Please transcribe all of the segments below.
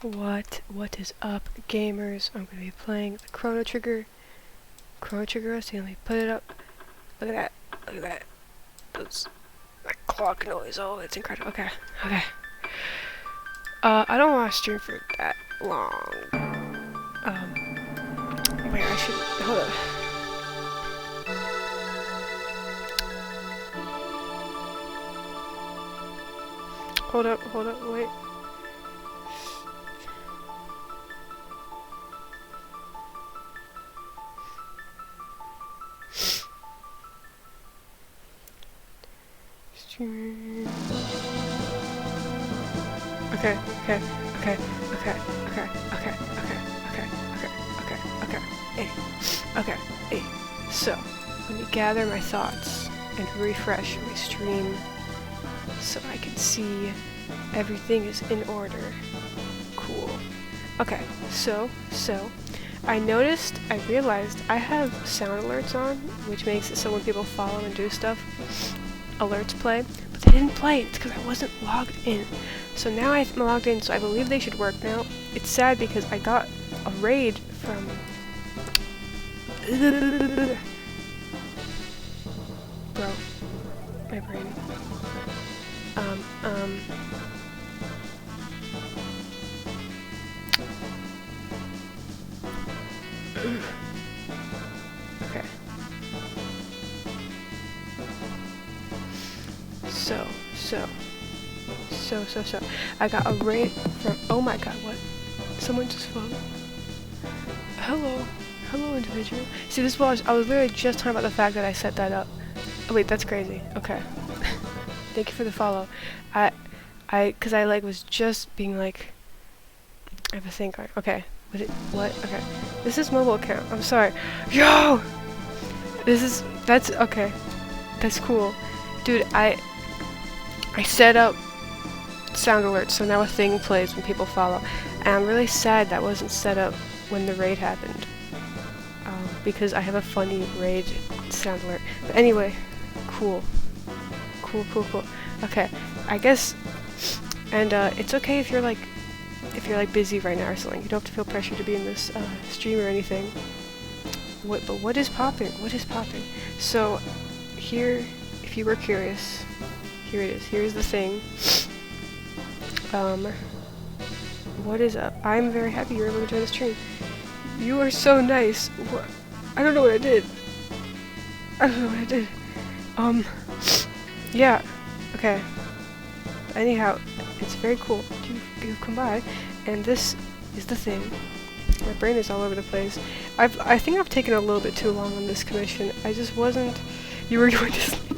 What is up, gamers? I'm gonna be playing the Chrono Trigger. Chrono Trigger OST. Let me put it up. Look at that. Look at that. That clock noise. Oh, it's incredible. Okay. Okay. I don't want to stream for that long. Wait, I should. Hold up. Hold up, wait. Stream. Okay. Hey. So, let me gather my thoughts and refresh my stream so I can see everything is in order. Cool. Okay, so, I realized I have sound alerts on, which makes it so when people follow and do stuff, alerts play, but they didn't play. It's because I wasn't logged in. So now I'm logged in, so I believe they should work now. It's sad because I got a raid from... Bro. My brain. Okay. So. I got a raid from... Oh my god, what? Someone just phoned. Hello, individual. See, this was... I was literally just talking about the fact that I set that up. Oh, wait, that's crazy. Okay. Thank you for the follow. Cause I was just being like... I have a thing going. Okay. What? Okay. This is mobile account. I'm sorry. Yo! That's, okay. That's cool. Dude, I set up sound alerts, so now a thing plays when people follow. And I'm really sad that wasn't set up when the raid happened. Because I have a funny raid sound alert. But anyway, cool. Okay, I guess, and it's okay if you're busy right now or something. You don't have to feel pressure to be in this stream or anything. But what is popping? So here, if you were curious, here it is. Here's the thing. What is up? I'm very happy you're able to join the stream. You are so nice. What? I don't know what I did. Yeah. Okay. Anyhow, it's very cool. You've come by, and this is the thing. My brain is all over the place. I think I've taken a little bit too long on this commission. I just wasn't... You were going to sleep.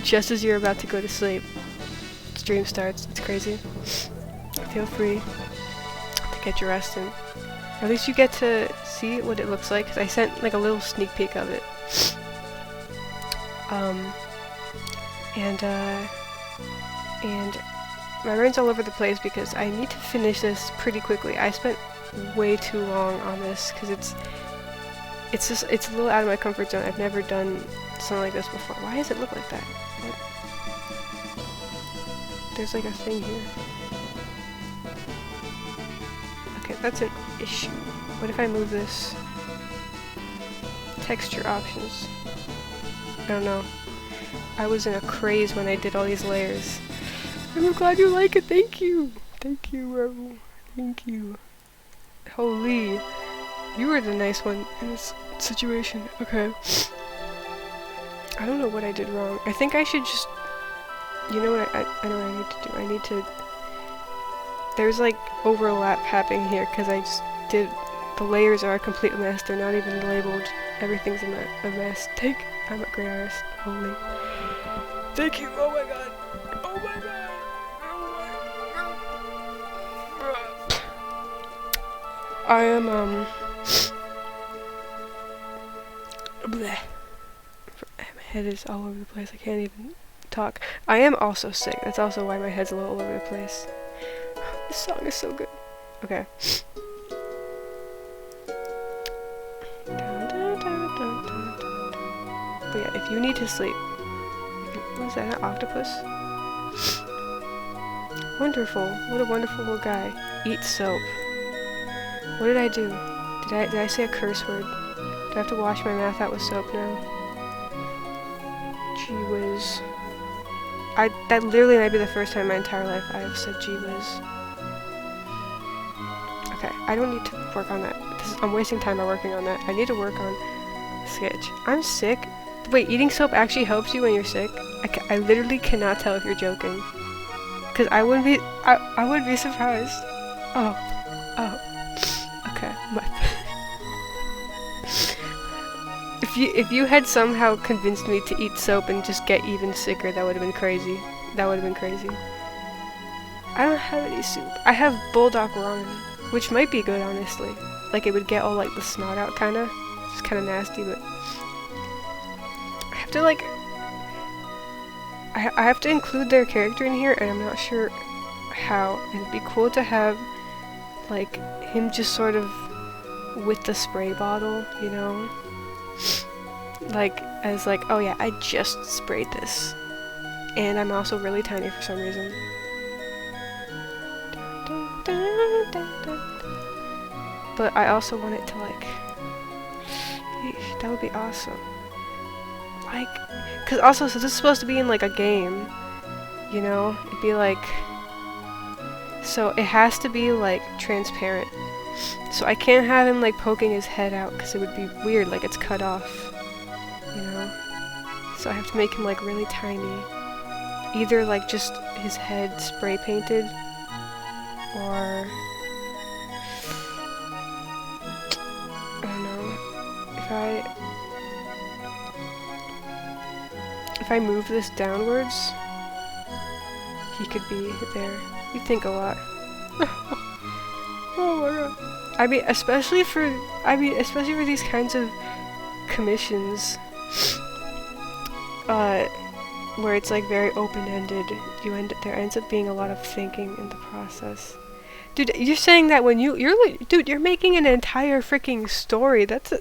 Just as you're about to go to sleep, stream starts. It's crazy. Feel free to get your rest in. At least you get to see what it looks like, because I sent like a little sneak peek of it. And my brain's all over the place because I need to finish this pretty quickly. I spent way too long on this because it's a little out of my comfort zone. I've never done something like this before. Why does it look like that? What? There's like a thing here. Okay, that's an issue. What if I move this? Texture options. I don't know. I was in a craze when I did all these layers. I'm glad you like it. Thank you. Thank you, bro. Thank you. Holy. You were the nice one in this situation. Okay. I don't know what I did wrong. I think I should just... You know what? I know what I need to do. I need to... There's like overlap happening here because I just did... The layers are a complete mess. They're not even labeled. Everything's a mess. I'm a great artist. Holy. Thank you. Oh my god. Oh my god. I am, bleh. My head is all over the place. I can't even talk. I am also sick. That's also why my head's a little all over the place. This song is so good. Okay. But yeah, if you need to sleep... What is that, an octopus? Wonderful. What a wonderful little guy. Eat soap. What did I do? Did I say a curse word? Do I have to wash my mouth out with soap now? Gee whiz. That literally might be the first time in my entire life I have said gee whiz. Okay, I don't need to work on that. I'm wasting time by working on that. I need to work on sketch. I'm sick. Wait, eating soap actually helps you when you're sick? I literally cannot tell if you're joking. Cause I wouldn't be surprised. Oh. Okay. If you had somehow convinced me to eat soap and just get even sicker, that would have been crazy. That would have been crazy. I don't have any soup. I have bulldog ramen, which might be good, honestly. Like, it would get all, like, the snot out, kinda. It's kinda nasty, but... I have to, like... I have to include their character in here, and I'm not sure how. And it'd be cool to have, like, him just sort of with the spray bottle, you know? Like, as like, oh yeah, I just sprayed this. And I'm also really tiny for some reason. But I also want it to, like... Eesh, that would be awesome. Like... Because also, so this is supposed to be in, like, a game. You know? It'd be, like... So, it has to be, like, transparent. So I can't have him, like, poking his head out, because it would be weird, like, it's cut off. You know? So I have to make him, like, really tiny. Either, like, just his head spray painted, or... I don't know. If I move this downwards, he could be there. You think a lot. Oh my god. I mean, especially for these kinds of commissions, where it's like very open-ended, there ends up being a lot of thinking in the process. Dude, you're saying that when you're making an entire freaking story. The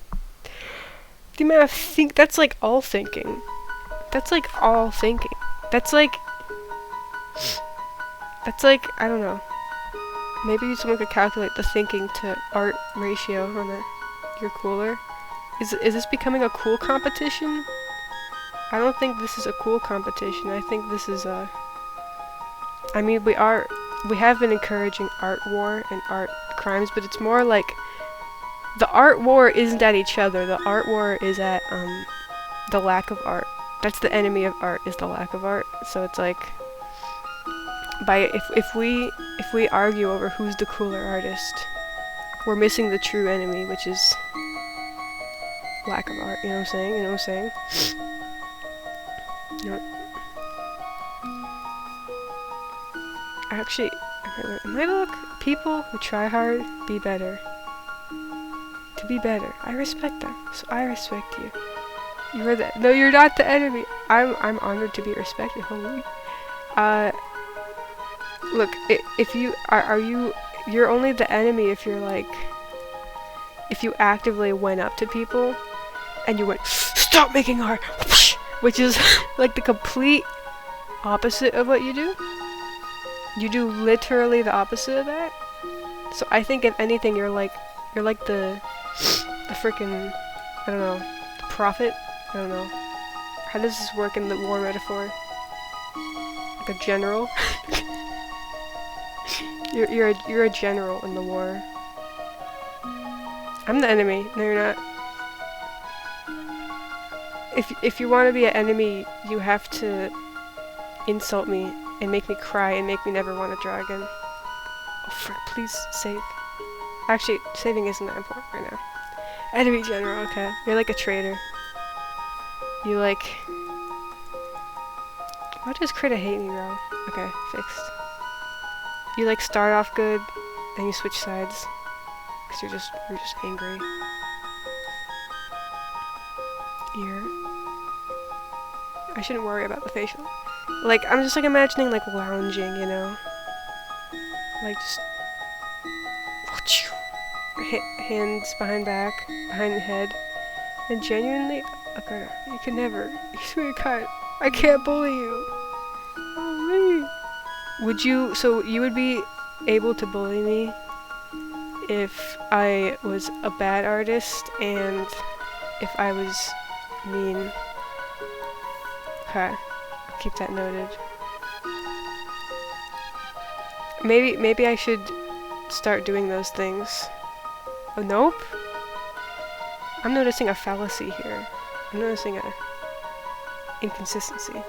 amount of that's like all thinking. That's like all thinking. That's like, I don't know. Maybe someone could calculate the thinking to art ratio on that. You're cooler. Is this becoming a cool competition? I don't think this is a cool competition. I think this is a... I mean, we have been encouraging art war and art crimes, but it's more like... The art war isn't at each other. The art war is at, the lack of art. That's the enemy of art, is the lack of art. So it's like... If we argue over who's the cooler artist, we're missing the true enemy, which is lack of art. You know what I'm saying? You know what I'm saying? You know, actually, look, people who try hard be better. To be better, I respect them. So I respect you. You heard that? No, you're not the enemy. I'm honored to be respected. Holy. Look, if you you're only the enemy if you're like, if you actively went up to people and you went, stop making art, which is like the complete opposite of what you do. You do literally the opposite of that. So I think if anything, you're like the freaking, I don't know, the prophet. I don't know. How does this work in the war metaphor? Like a general. You're a general in the war. I'm the enemy. No, you're not. If you want to be an enemy, you have to insult me and make me cry and make me never want to draw again. Oh frick, please save. Actually, saving isn't that important right now. Enemy general, okay. You're like a traitor. You like... Why does Krita hate me, bro? Okay, fixed. You like start off good, then you switch sides. Cause you're just angry. Ear. I shouldn't worry about the facial. Like, I'm just like imagining like lounging, you know? Like just... hands behind back, behind the head. And genuinely, okay, you can never, you swear God, I can't bully you. Oh, me. Would you, so you would be able to bully me if I was a bad artist and if I was mean? Okay, I'll keep that noted. Maybe I should start doing those things. Oh, nope. I'm noticing a fallacy here. I'm noticing a inconsistency.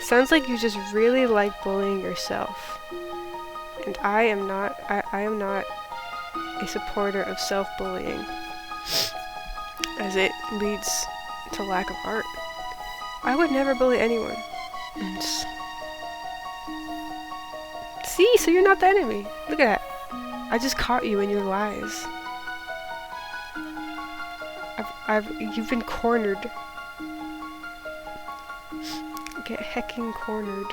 Sounds like you just really like bullying yourself. And I am not a supporter of self-bullying, as it leads to lack of art. I would never bully anyone. See, so you're not the enemy. Look at that. I just caught you in your lies. You've been cornered. Get hecking cornered.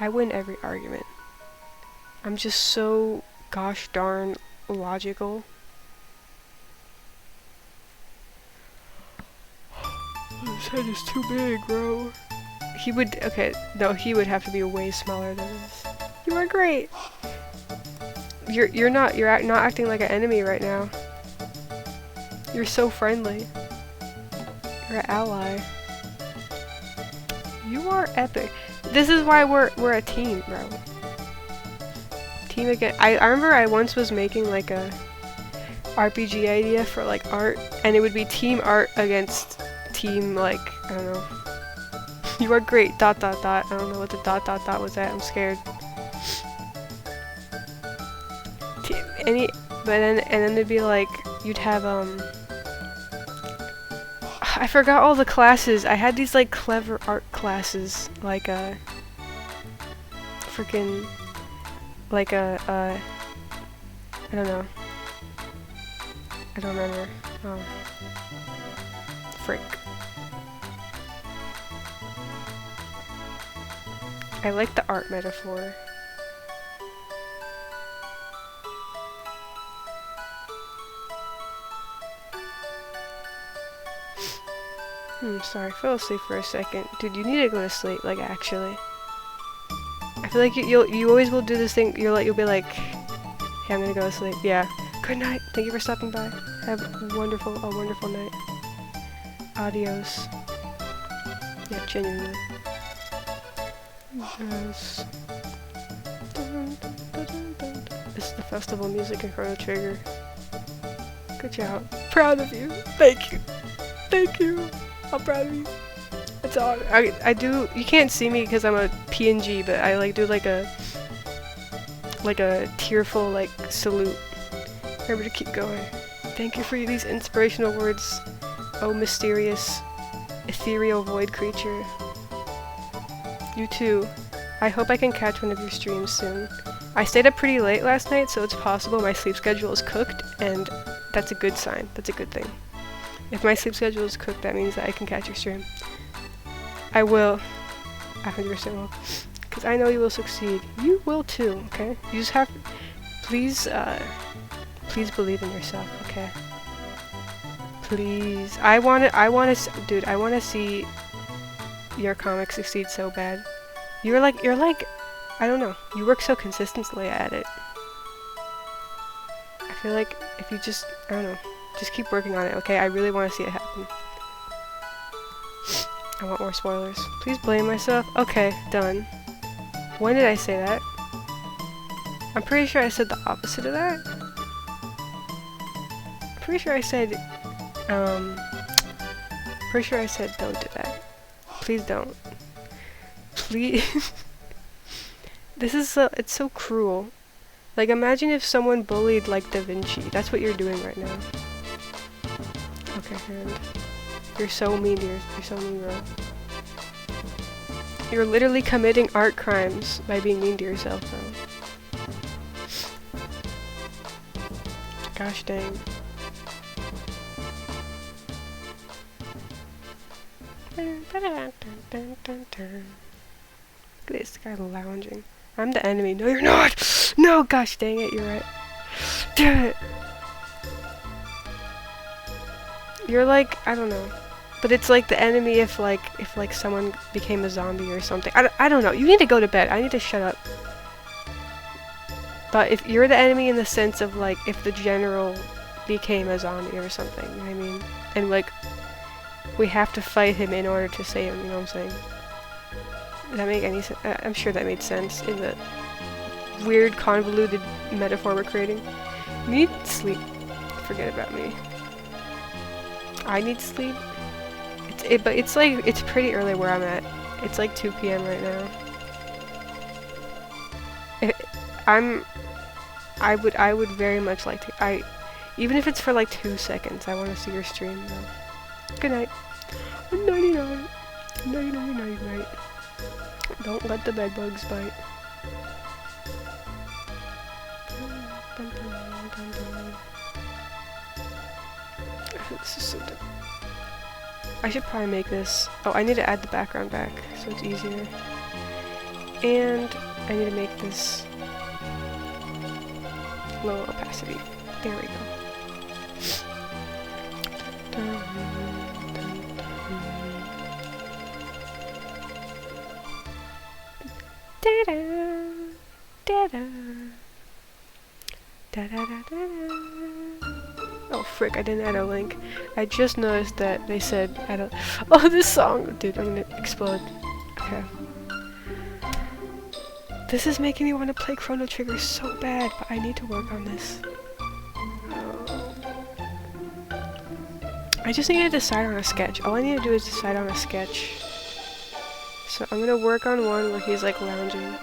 I win every argument. I'm just so gosh darn logical. His head is too big, bro. He would, okay, no, he would have to be way smaller than this. You are great. You're not acting like an enemy right now. You're so friendly. You're an ally. You are epic. This is why we're a team, bro. Team again. I remember I once was making like a RPG idea for like art, and it would be team art against team, like, I don't know. You are great, ... I don't know what the ... was at, I'm scared. And then it'd be like, you'd have, I forgot all the classes. I had these like clever art classes, like freaking, like I don't know. I don't remember. Frick. I like the art metaphor. Sorry, I fell asleep for a second. Dude, you need to go to sleep, like, actually. I feel like you always will do this thing, you'll be like, hey, I'm gonna go to sleep. Yeah. Good night. Thank you for stopping by. Have a wonderful night. Adios. Yeah, genuinely. Yes. This is the festival music in Chrono Trigger. Good job. Proud of you. Thank you. Thank you. I'm proud of you. It's all I do. You can't see me because I'm a PNG, but I like do like a tearful like salute. Remember to keep going. Thank you for these inspirational words, oh mysterious, ethereal void creature. You too. I hope I can catch one of your streams soon. I stayed up pretty late last night, so it's possible my sleep schedule is cooked, and that's a good sign. That's a good thing. If my sleep schedule is cooked, that means that I can catch your stream. I will. 100% will. Because I know you will succeed. You will too, okay? You just have... Please, please believe in yourself, okay? Please. I wanna see your comic succeed so bad. You're like, I don't know. You work so consistently at it. I feel like if you just, I don't know, just keep working on it, okay? I really want to see it happen. I want more spoilers. Please blame myself. Okay, done. When did I say that? I'm pretty sure I said the opposite of that. I'm pretty sure I said, don't do that. Please don't. Please. This is so, it's so cruel. Like, imagine if someone bullied, like, Da Vinci. That's what you're doing right now. Okay, hand. You're so mean, you're so mean, bro. You're literally committing art crimes by being mean to yourself, bro. Gosh dang. Look at this guy lounging. I'm the enemy. No, you're not! No, gosh dang it, you're right. Damn it! You're like, I don't know. But it's like the enemy if like someone became a zombie or something. I don't know. You need to go to bed. I need to shut up. But if you're the enemy in the sense of like if the general became a zombie or something, you know what I mean? And like we have to fight him in order to save him, you know what I'm saying? Does that make any sense? I'm sure that made sense in the weird convoluted metaphor we're creating. You need sleep. Forget about me. I need sleep. But it's like, it's pretty early where I'm at. It's like 2 p.m. right now. I would very much like to, even if it's for like 2 seconds, I want to see your stream though. Good night. Nighty night. Nighty night, night night. Don't let the bed bugs bite. This is so dumb. I should probably make this. Oh, I need to add the background back so it's easier. And I need to make this low opacity. There we go. Da-da, da-da, da-da-da-da-da. Oh frick, I didn't add a link. I just noticed that they said add a— oh, this song! Dude, I'm gonna explode. Okay. This is making me want to play Chrono Trigger so bad, but I need to work on this. I just need to decide on a sketch. All I need to do is decide on a sketch. So I'm gonna work on one where he's like lounging.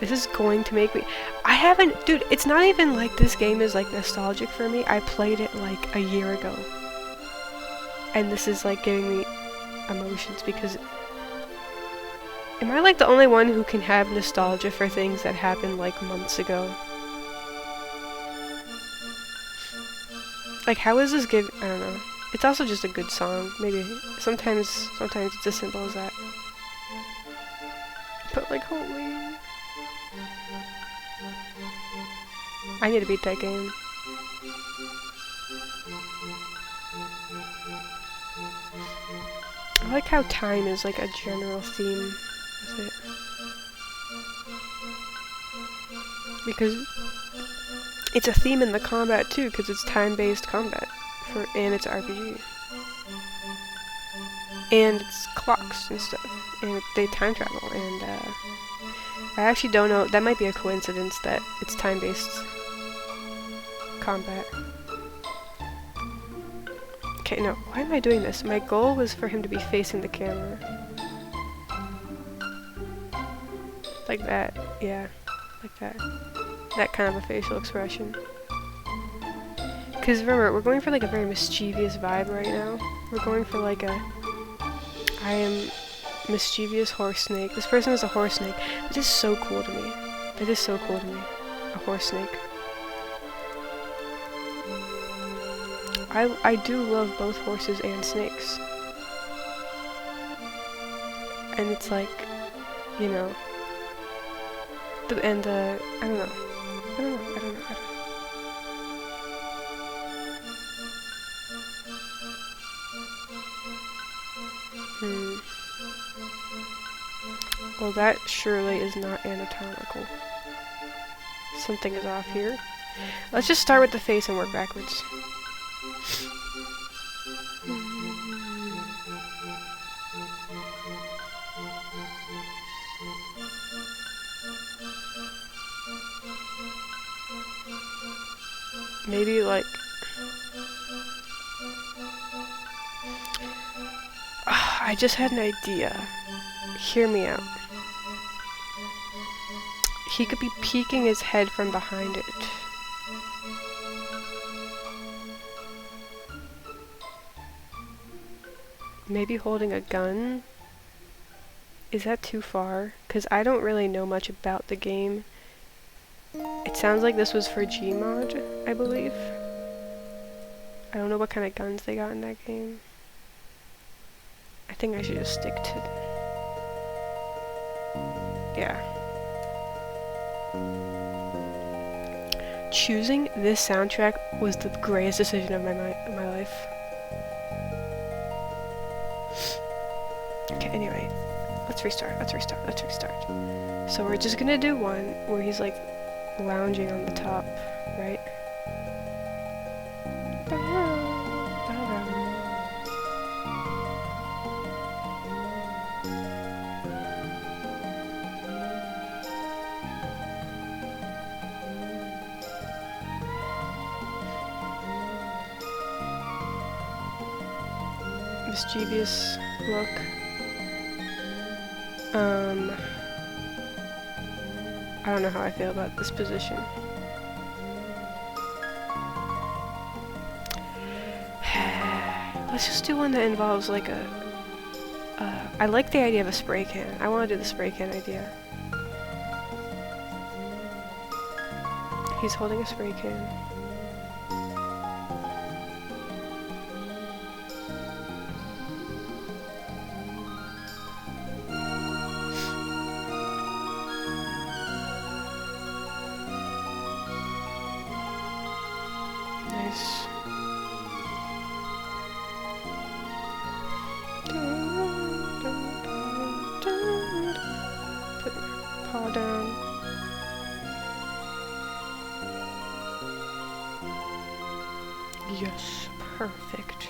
This is going to make me— I haven't— dude, it's not even like this game is like nostalgic for me. I played it like a year ago. And this is like giving me emotions because— am I like the only one who can have nostalgia for things that happened like months ago? Like how is this good? I don't know. It's also just a good song. Maybe sometimes it's as simple as that. But like holy— I need to beat that game. I like how time is like a general theme with it. Because it's a theme in the combat too, because it's time-based combat. And it's RPG. And it's clocks and stuff. And they time travel. And I actually don't know— that might be a coincidence that it's time-based combat. Okay, no, why am I doing this? My goal was for him to be facing the camera. Like that, yeah. Like that. That kind of a facial expression. Because remember, we're going for like a very mischievous vibe right now. We're going for like a— I am mischievous horse snake. This person is a horse snake. That is so cool to me. That is so cool to me. A horse snake. I do love both horses and snakes. And it's like, you know, I don't know. I don't know. Well, that surely is not anatomical. Something is off here. Let's just start with the face and work backwards. Maybe like— I just had an idea. Hear me out. He could be peeking his head from behind it. Maybe holding a gun? Is that too far? Because I don't really know much about the game. It sounds like this was for Gmod, I believe. I don't know what kind of guns they got in that game. I think I should just stick to— yeah. Choosing this soundtrack was the greatest decision of my life. let's restart. So we're just gonna do one where he's like lounging on the top, right? Mischievous look. I don't know how I feel about this position. Let's just do one that involves like I like the idea of a spray can. I want to do the spray can idea. He's holding a spray can. Nice. Put my paw down. Yes, perfect.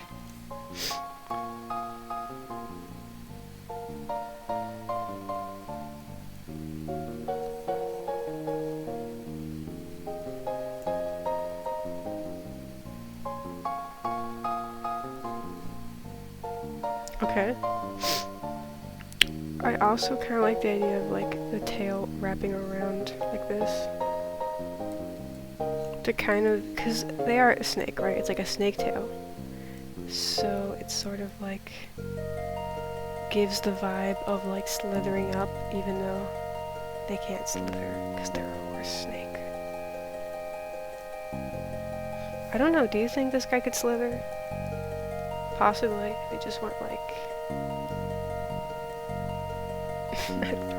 Okay. I also kind of like the idea of like the tail wrapping around like this. To kind of, because they are a snake, right? It's like a snake tail. So it's sort of like gives the vibe of like slithering up, even though they can't slither because they're a horse snake. I don't know, do you think this guy could slither? Possibly. They just weren't like I don't know.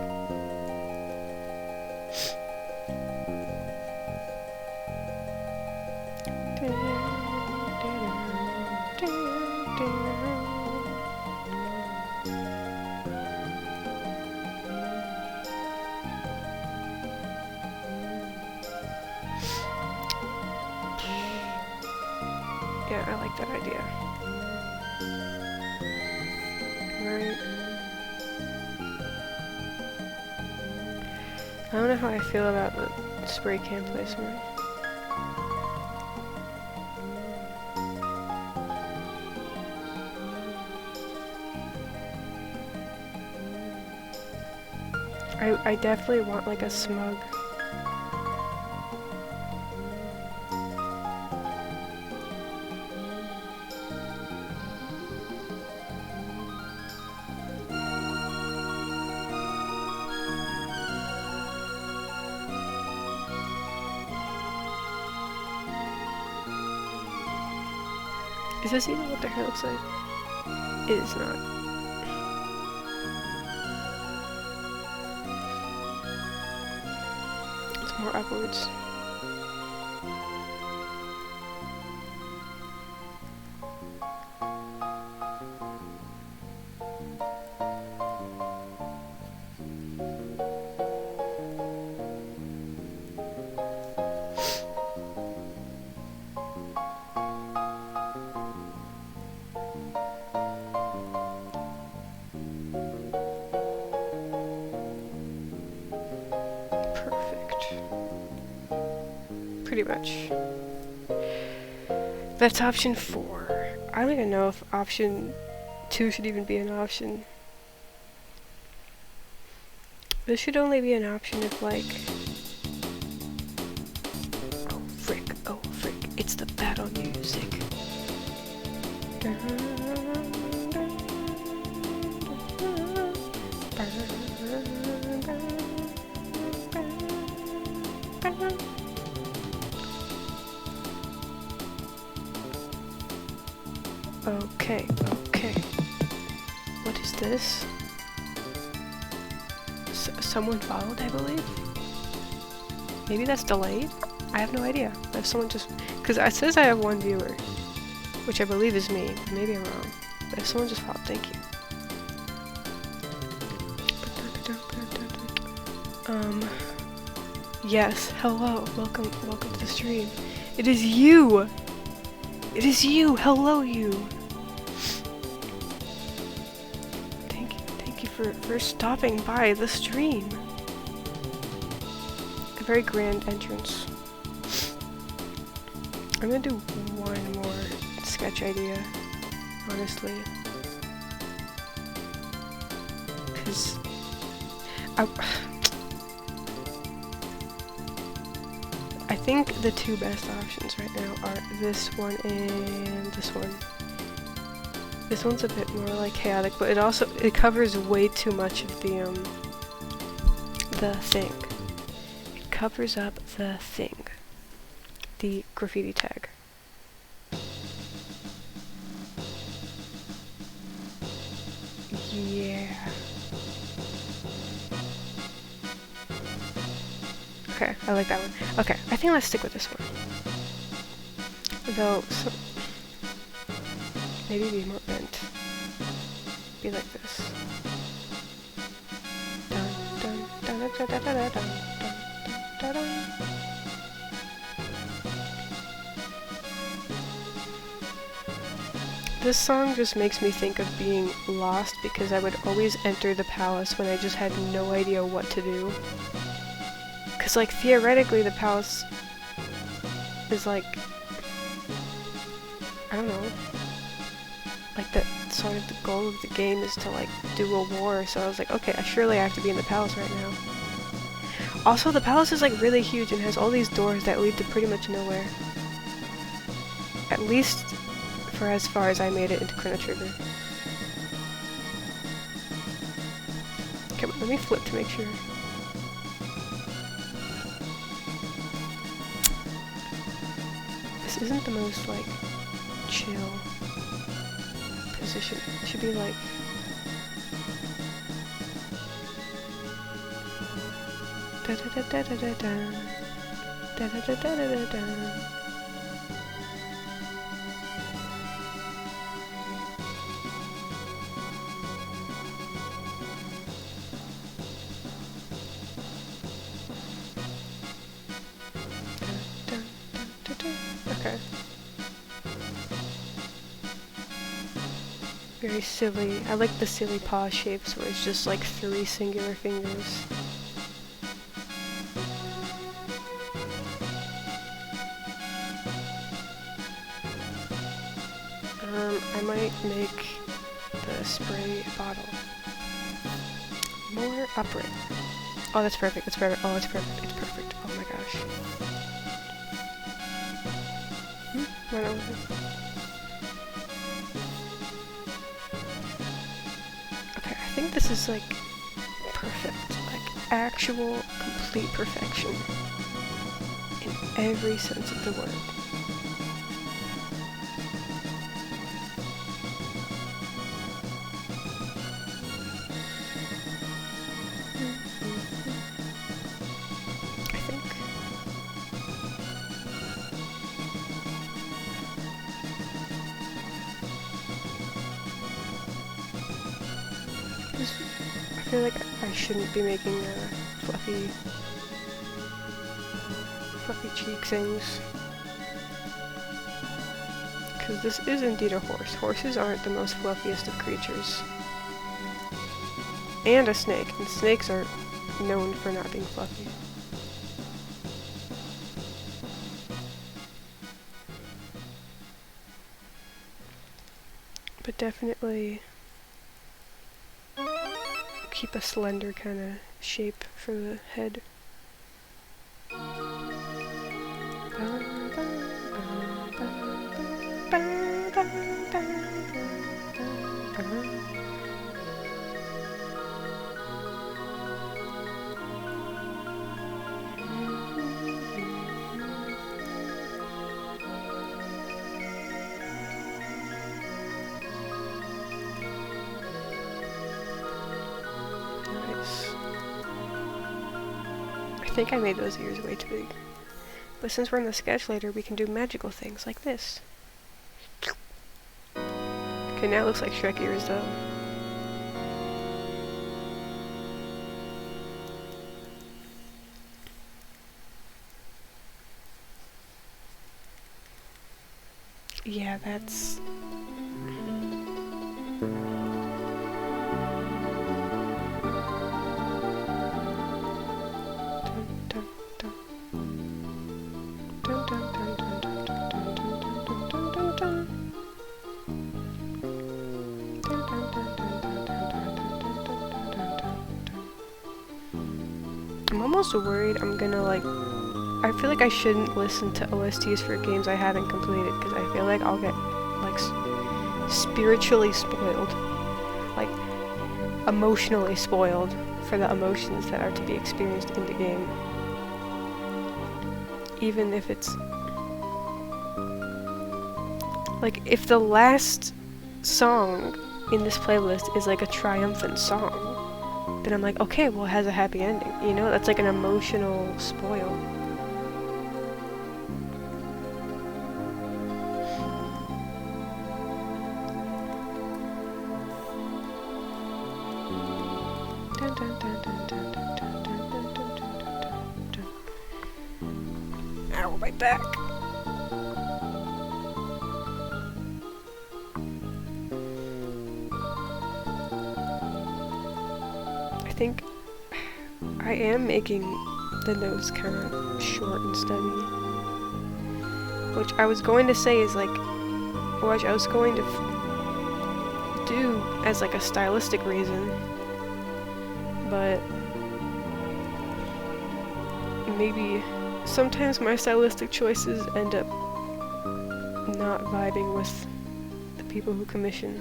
Yeah, I like that idea. Right. I don't know how I feel about the spray can placement. I definitely want like a smug. Is this even what their hair looks like? It is not. It's more upwards. Pretty much. That's option 4. I don't even know if option 2 should even be an option. This should only be an option if like... oh frick, it's the battle music. Okay. What is this? Someone followed, I believe? Maybe that's delayed? I have no idea. If someone just... Because it says I have 1 viewer, which I believe is me. Maybe I'm wrong. But if someone just followed, thank you. Yes, hello, welcome to the stream. It is you! It is you! Hello, you! Thank you for stopping by the stream. A very grand entrance. I'm gonna do one more sketch idea, honestly. Because I think the two best options right now are this one and this one. This one's a bit more like chaotic, but it covers way too much of the thing. It covers up the thing. The graffiti tag. Yeah. Okay, I like that one. Okay, I think let's stick with this one. Though, maybe be more bent. Be like this. Dun dun dun dun dun dun dun dun dun dun. This song just makes me think of being lost because I would always enter the palace when I just had no idea what to do. Because, like, theoretically the palace is like, I don't know, like the sort of the goal of the game is to like do a war, so I was like, okay, surely I have to be in the palace right now. Also, the palace is like really huge and has all these doors that lead to pretty much nowhere. At least for as far as I made it into Chrono Trigger. Okay, let me flip to make sure. This isn't the most like chill position. It should be like da da da da da da da da da da da da. Okay. Very silly. I like the silly paw shapes where it's just like 3 singular fingers. I might make the spray bottle more upright. Oh, that's perfect. That's perfect. Oh, it's perfect. It's perfect. Oh my gosh. Run over. Okay, I think this is like perfect. Like actual complete perfection in every sense of the word. I feel like I shouldn't be making fluffy cheek things. Because this is indeed a horse. Horses aren't the most fluffiest of creatures. And a snake. And snakes are known for not being fluffy. But definitely keep a slender kind of shape for the head. I think I made those ears way too big. But since we're in the sketch later, we can do magical things like this. Okay, now it looks like Shrek ears though. Yeah, that's... I'm almost worried I'm gonna like... I feel like I shouldn't listen to OSTs for games I haven't completed because I feel like I'll get like spiritually spoiled, like emotionally spoiled for the emotions that are to be experienced in the game. Even if it's like if the last song in this playlist is like a triumphant song, then I'm like, okay, well it has a happy ending, you know? That's like an emotional spoil. Ow, my back. I think I am making the notes kind of short and stubby. Which I was going to say is like, which I was going to do as like a stylistic reason, but maybe sometimes my stylistic choices end up not vibing with the people who commission,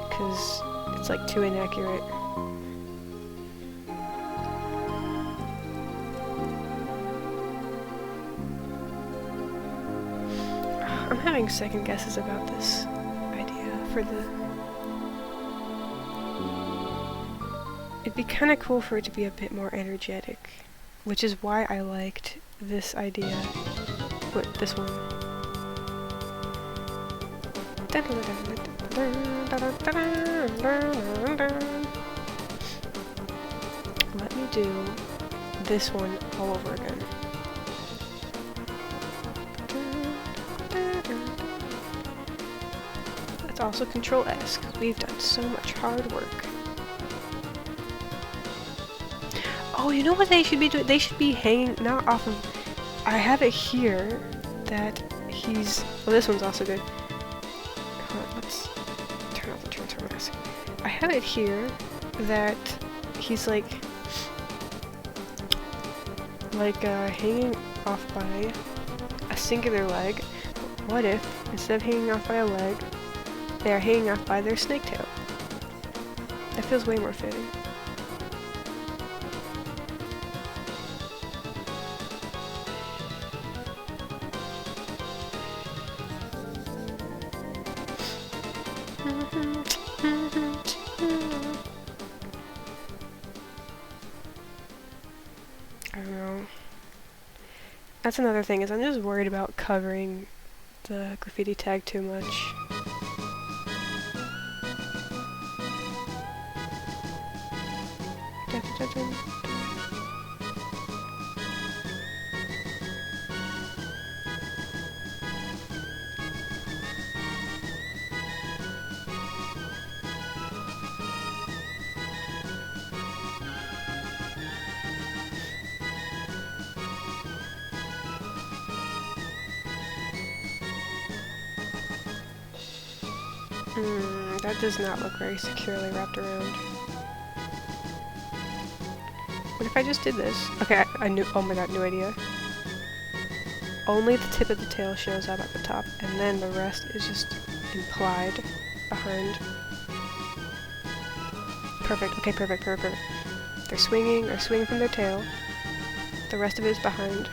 because it's like too inaccurate. I'm having second guesses about this idea for the... It'd be kind of cool for it to be a bit more energetic, which is why I liked this idea. What, this one? Let me do this one all over again. Let's also Control S, because we've done so much hard work. Oh, you know what they should be doing? They should be hanging, not off of... I have it here that he's... Well, this one's also good. Hold on, let's turn off the transfer mask. I have it here that he's like hanging off by a singular leg. What if, instead of hanging off by a leg, they are hanging off by their snake tail? That feels way more fitting. I don't know. That's another thing, is I'm just worried about covering the graffiti tag too much. That does not look very securely wrapped around. What if I just did this? Okay, I knew- oh my god, new idea. Only the tip of the tail shows up at the top, and then the rest is just implied behind. Perfect, okay, perfect, perfect, perfect. They're swinging from their tail. The rest of it is behind.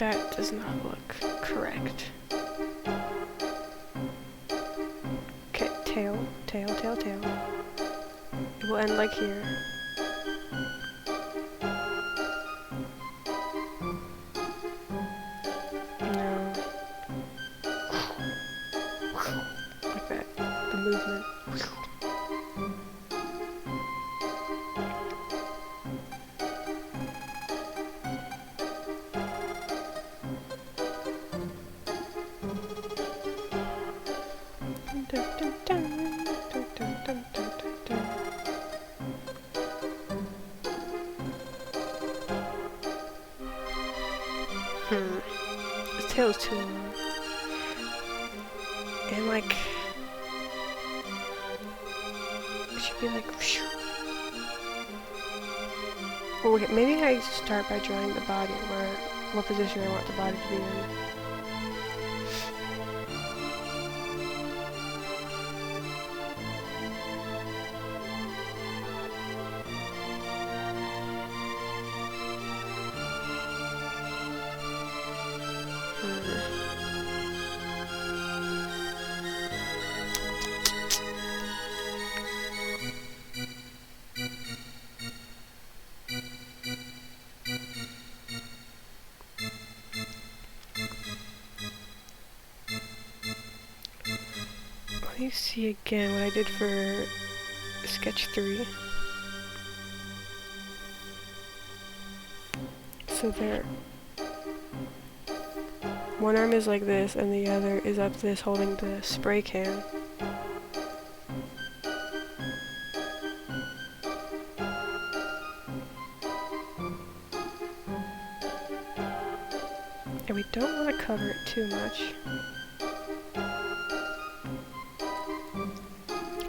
That does not look correct. Okay, tail, tail, tail, tail. It will end like here. No. Like that. The movement. His tail's too long. And like, it should be like, whoosh. Well, okay, maybe I start by drawing the body, what position I want the body to be in. Let me see again what I did for sketch 3. So there. One arm is like this, and the other is up this holding the spray can. And we don't want to cover it too much.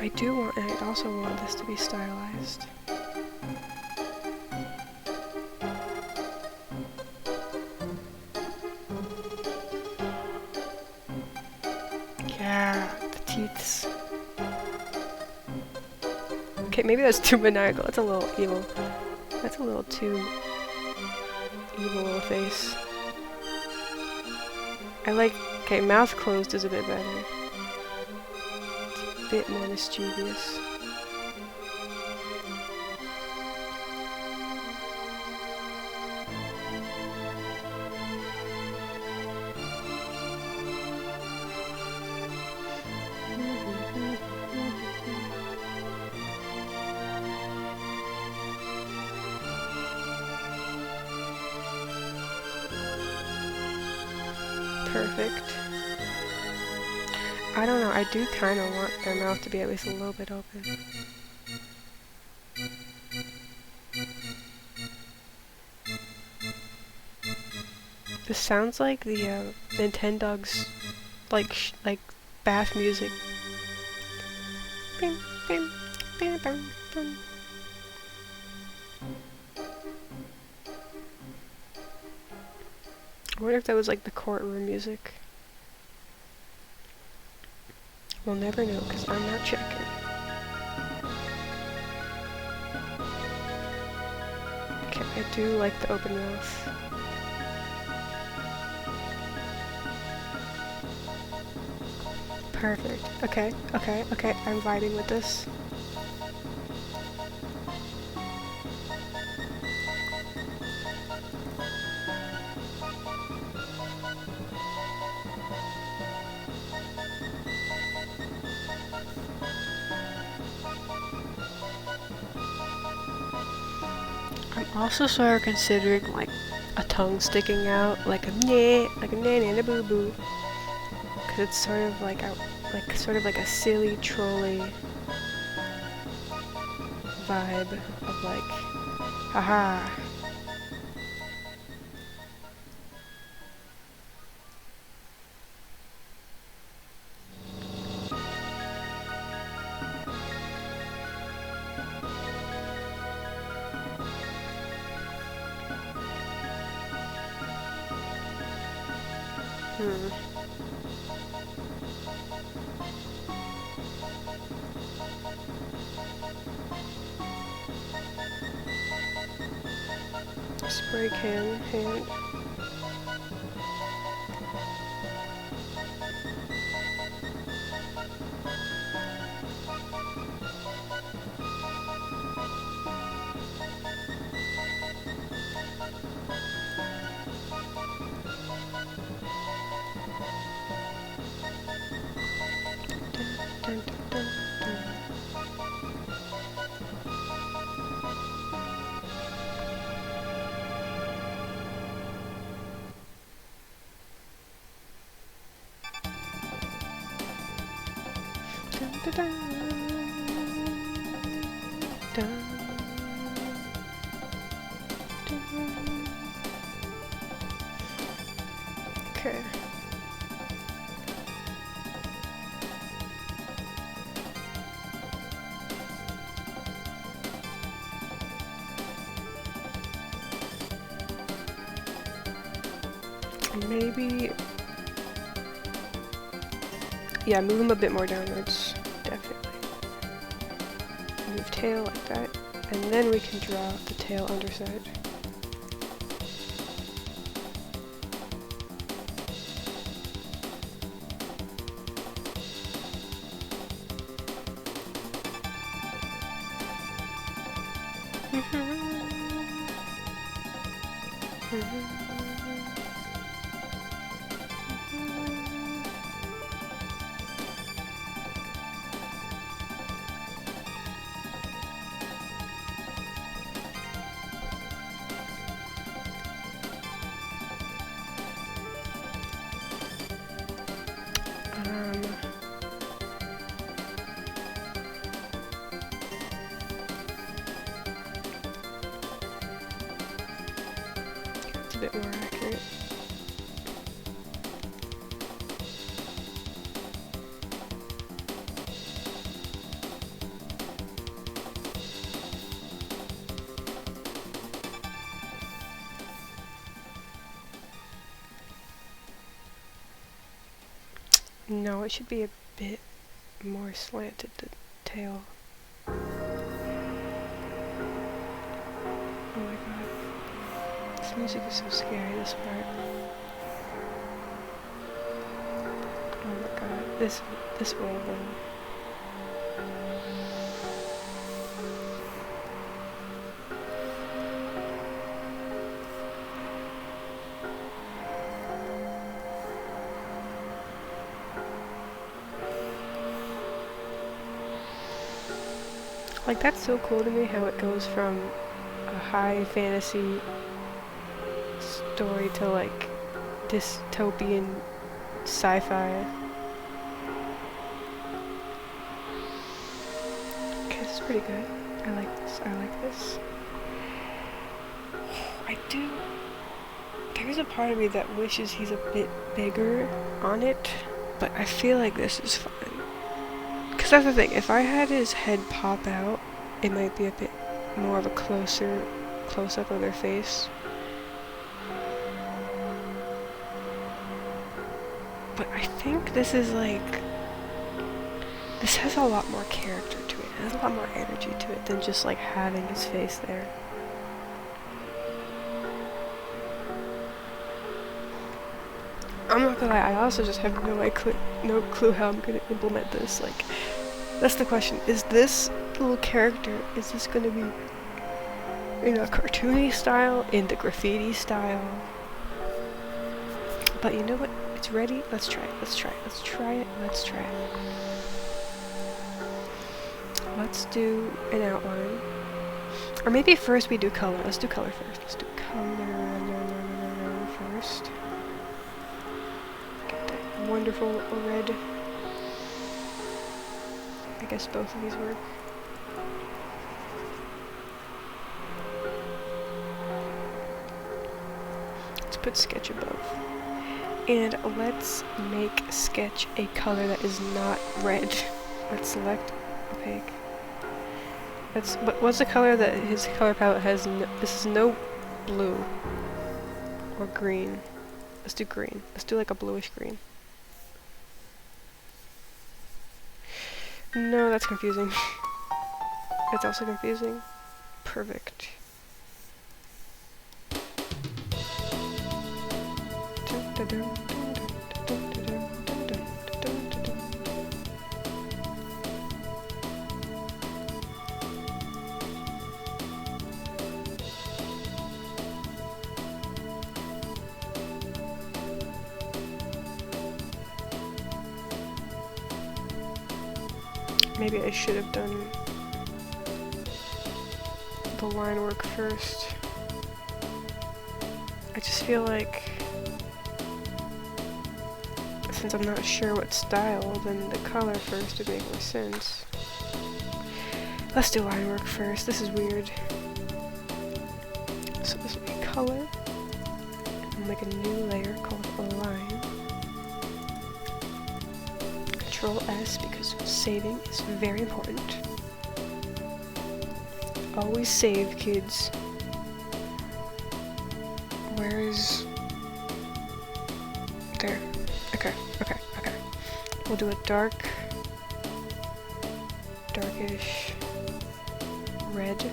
I do want, and I also want this to be stylized. Yeah, the teeths. Okay, maybe that's too maniacal. That's a little evil. That's a little too evil of a face. I like, okay, mouth closed is a bit better. It's a bit more mischievous. Perfect. I don't know, I do kind of want their mouth to be at least a little bit open. This sounds like the Nintendo's like bath music. Bing, bing, bing, bing, bing. I wonder if that was like the courtroom music. We'll never know because I'm not checking. Okay, I do like the open mouth. Perfect. Okay, okay, okay. I'm vibing with this. I'm also sort of considering like a tongue sticking out, like a na boo boo, because it's sort of like a silly trolley vibe of like, haha. Spray can hand. Dun, dun, dun, dun. Dun, dun, dun, dun, dun. Okay. Maybe, yeah, move him a bit more downwards, definitely. Move tail like that, and then we can draw the tail underside. It's a bit more accurate. No, it should be a bit more slanted, the tail. Oh my god. This music is so scary, this part. Oh my god. This will though. Like, that's so cool to me how it goes from a high fantasy story to like dystopian sci-fi. Okay, this is pretty good. I like this. I like this. I do. There's a part of me that wishes he's a bit bigger on it, but I feel like this is fine. Because that's the thing, if I had his head pop out, it might be a bit more of a close-up of their face. But I think this is like, this has a lot more character to it. It has a lot more energy to it than just like having his face there. I'm not gonna lie, I also just have no clue how I'm gonna implement this. Like, that's the question. Is this little character, is this gonna be in a cartoony style, in the graffiti style? But you know what? It's ready. Let's try it. Let's try it. Let's try it. Let's try it. Let's do an outline. Or maybe first we do color. Let's do color first. Let's do color first. Wonderful red. I guess both of these work. Let's put sketch above. And let's make sketch a color that is not red. Let's select opaque. What's the color that his color palette has? This is no blue or green. Let's do green. Let's do like a bluish green. No, that's confusing. It's also confusing. Perfect. Maybe I should have done the line work first. I just feel like since I'm not sure what style, then the color first would make more sense. Let's do line work first. This is weird. So this will be color. And I'll make a new layer called align. Control S because saving is very important. Always save, kids. Where is... There. Okay. We'll do a darkish red.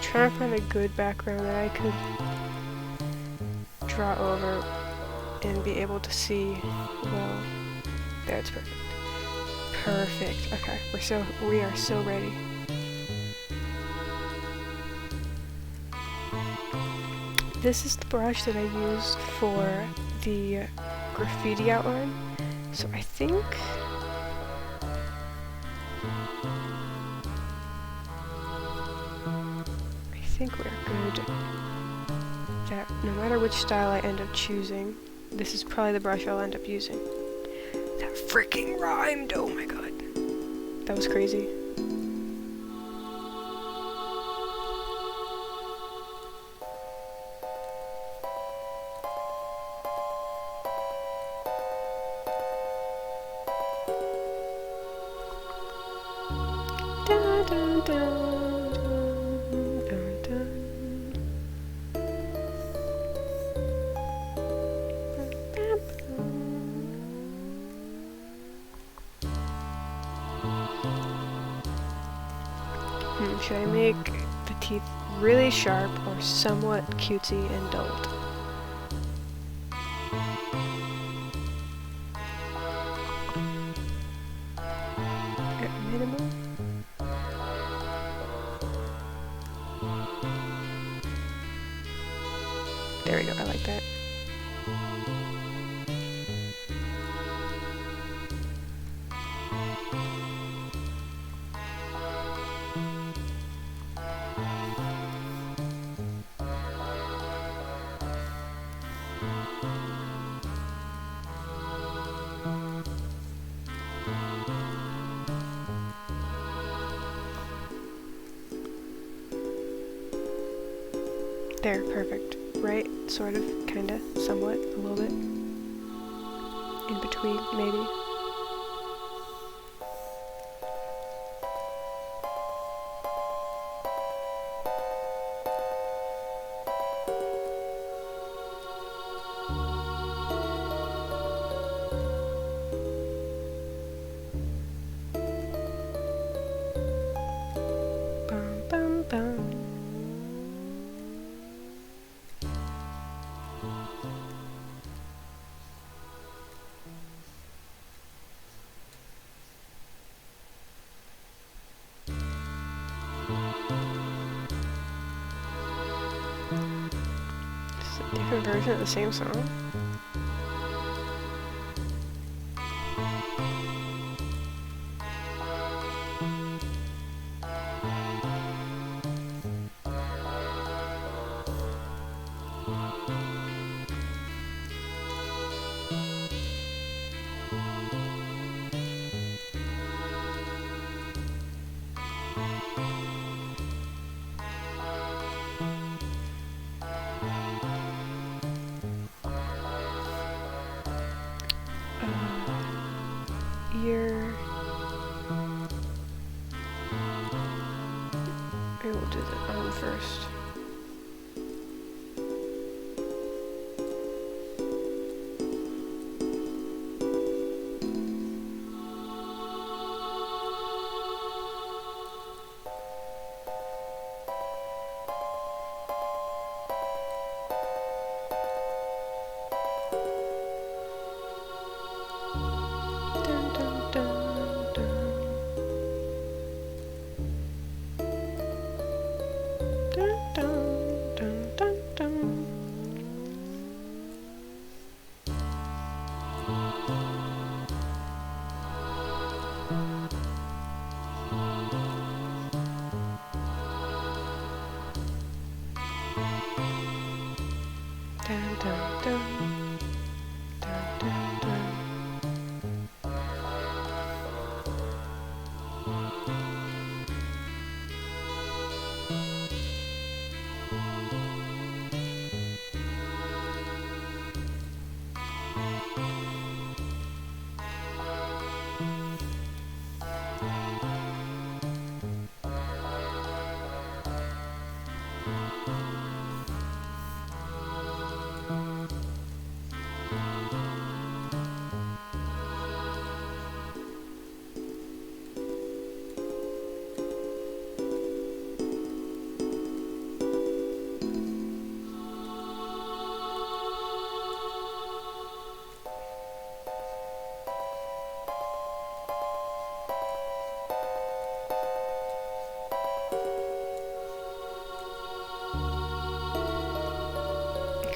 Trying to find a good background that I could draw over and be able to see well. There, it's perfect. Perfect. Okay, we are so ready. This is the brush that I used for the graffiti outline. So I think we're good that no matter which style I end up choosing, this is probably the brush I'll end up using. That freaking rhymed! Oh my god. That was crazy. Dun, dun, dun. Should I make the teeth really sharp or somewhat cutesy and dulled? At minimum? There we go, I like that. There, perfect. Right? Sort of, kinda, somewhat, a little bit. In between, maybe. Bum, bum, bum. Different version of the same song? Ear. Maybe we'll do the arm first.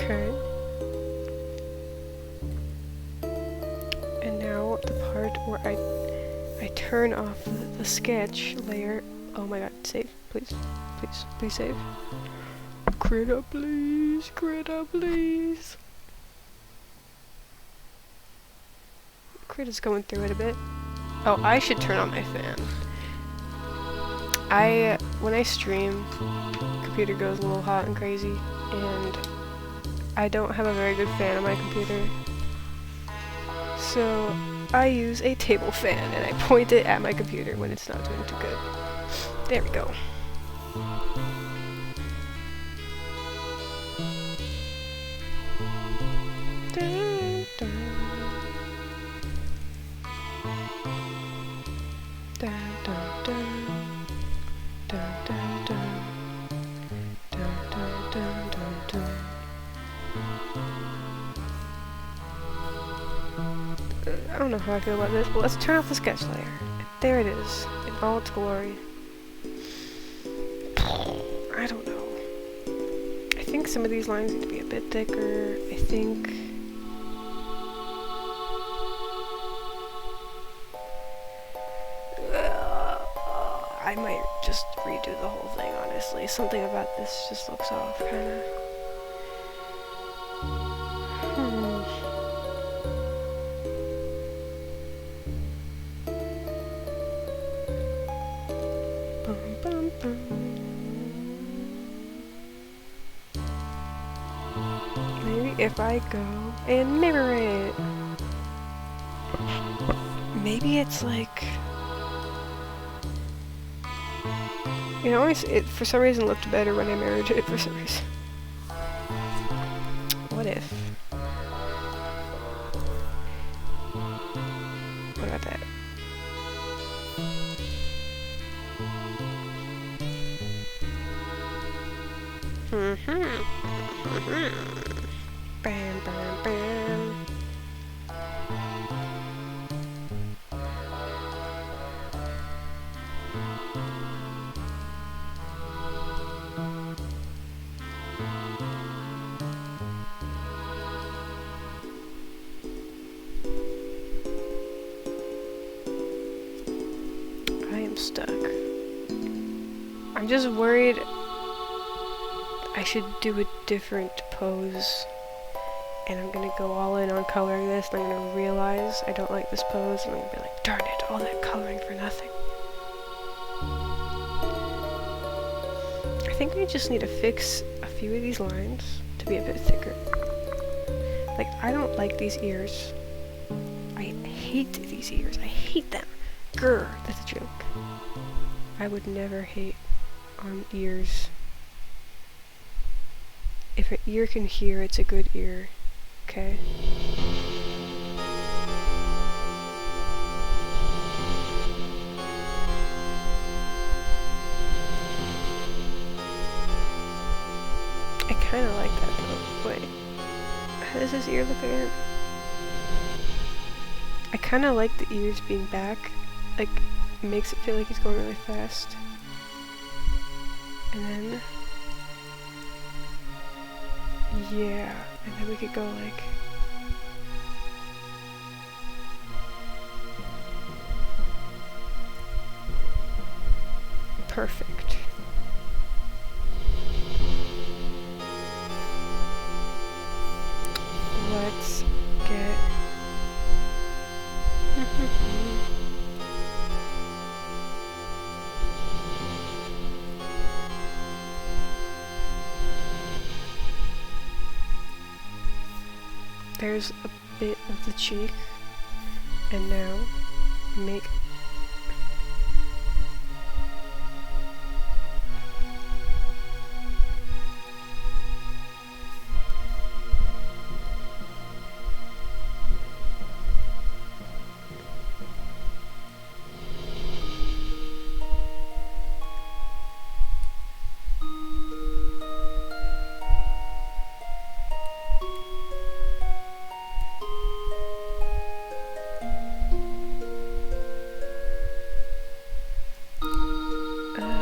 Okay. And now the part where I turn off the sketch layer. Oh my god, save, please. Please, please save. Critter, please, critter, please. Critter's going through it a bit. Oh, I should turn on my fan. When I stream, computer goes a little hot and crazy, and I don't have a very good fan on my computer. So I use a table fan, and I point it at my computer when it's not doing too good. There we go. Dun, dun. Dun, dun, dun. Dun, dun, dun. Dun, dun, dun, dun, dun. I don't know how I feel about this, but let's turn off the sketch layer. There it is, in all its glory. I don't know. I think some of these lines need to be a bit thicker. I think... I might just redo the whole thing, honestly. Something about this just looks off, kinda. Bum, bum, bum. Maybe if I go and mirror it. Maybe it's like... You know, it for some reason looked better when I mirrored it for some reason. What if? What about that? Bam, bam, bam. I am stuck. I'm just worried I should do a different pose, and I'm gonna go all in on coloring this, and I'm gonna realize I don't like this pose, and I'm gonna be like, darn it, all that coloring for nothing. I think I just need to fix a few of these lines to be a bit thicker. Like, I don't like these ears. I hate these ears. I hate them. Grr, that's a joke. I would never hate on ears. If an ear can hear, it's a good ear. Okay? I kinda like that though. Wait. How does his ear look again? I kinda like the ears being back. Like, it makes it feel like he's going really fast. And then... yeah, and then we could go like... perfect. Let's get... There's a bit of the cheek, and now make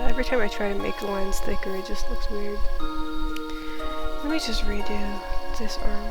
every time I try to make the lines thicker, it just looks weird. Let me just redo this arm.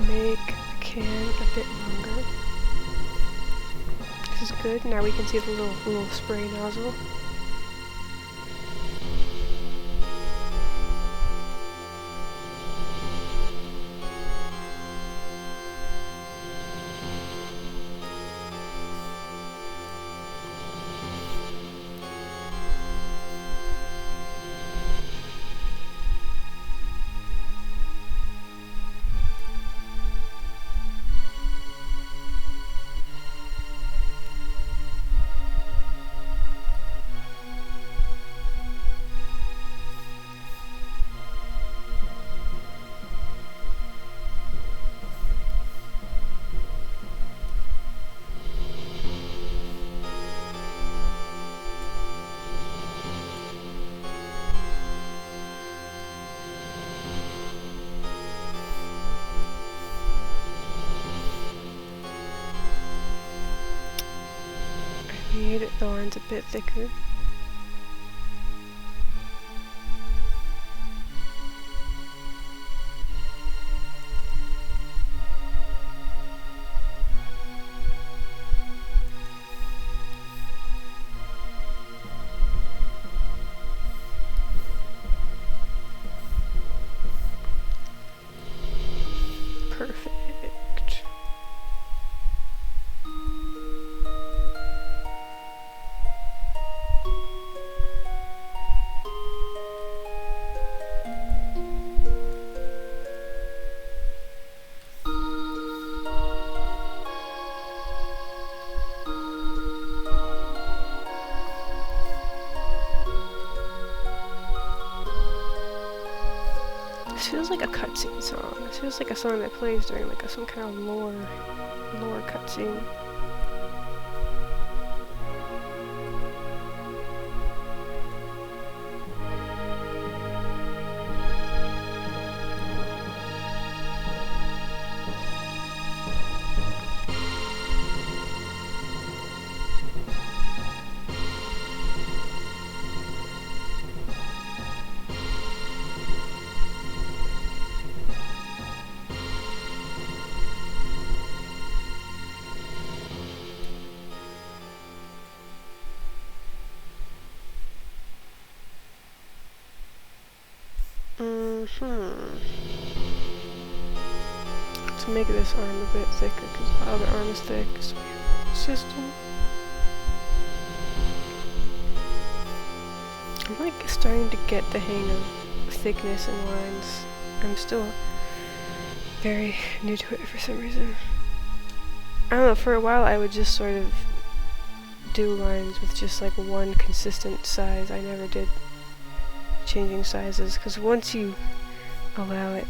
Make the can a bit longer. This is good. Now we can see the little spray nozzle. Made the lines a bit thicker. Perfect. This feels like a cutscene song. This feels like a song that plays during like some kind of lore cutscene. To make this arm a bit thicker, because the other arm is thick, so we have a system. I'm like starting to get the hang of thickness and lines. I'm still very new to it for some reason. I don't know, for a while I would just sort of do lines with just like one consistent size. I never did changing sizes, because once you allow it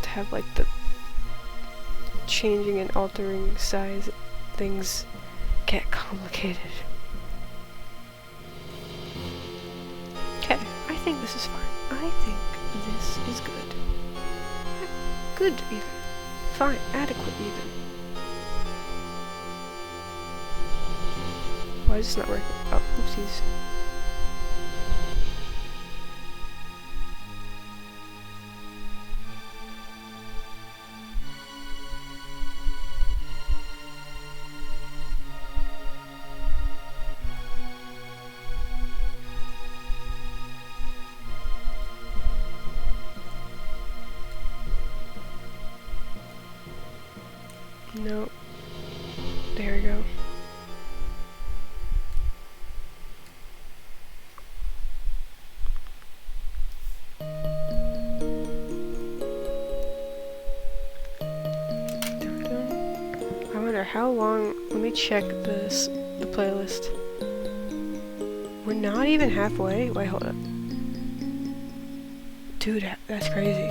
to have like the changing and altering size, things get complicated. Okay, I think this is fine. I think this is good. Good even. Fine, adequate even. Why is this not working? Oh, oopsies. No. There we go. I wonder how long. Let me check the playlist. We're not even halfway. Wait, hold up. Dude, that's crazy.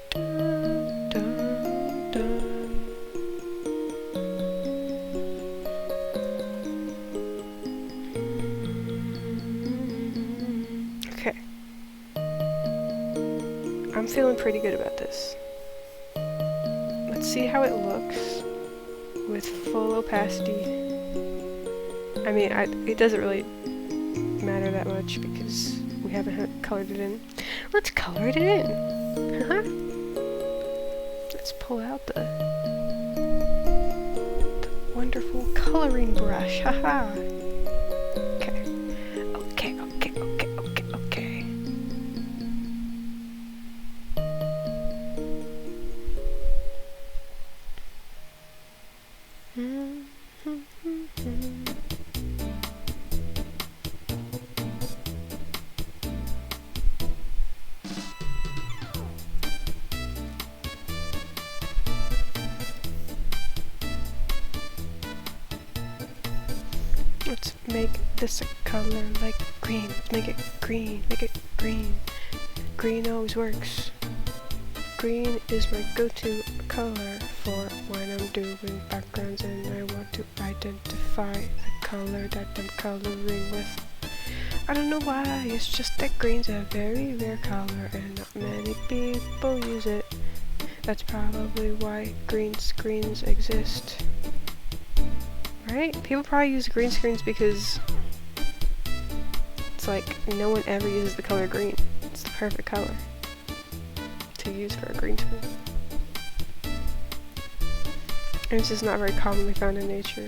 Dun, dun, dun. Okay. I'm feeling pretty good about this. Let's see how it looks with full opacity. I mean, it doesn't really matter that much because we haven't colored it in. Let's color it in. Let's pull out the wonderful coloring brush. Haha. Okay. Okay. Okay. Okay. Okay. Okay. Let's make this a color like green. Let's make it green. Make it green. Green always works. Green is my go-to color for when I'm doing backgrounds and I want to identify the color that I'm coloring with. I don't know why, it's just that green's a very rare color and not many people use it. That's probably why green screens exist. Right? People probably use green screens because it's like no one ever uses the color green. It's the perfect color to use for a green screen. And it's just not very commonly found in nature.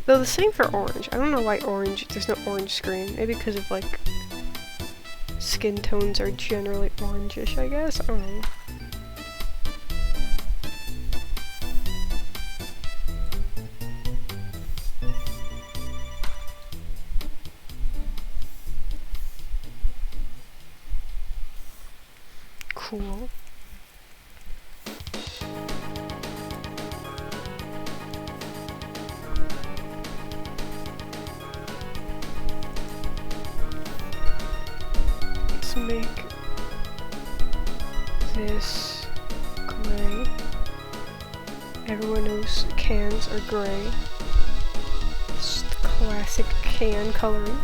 Though the same for orange. I don't know why orange, there's no orange screen. Maybe because of like skin tones are generally orangish, I guess. I don't know. Cool. Let's make this gray. Everyone knows cans are gray. It's just classic can coloring.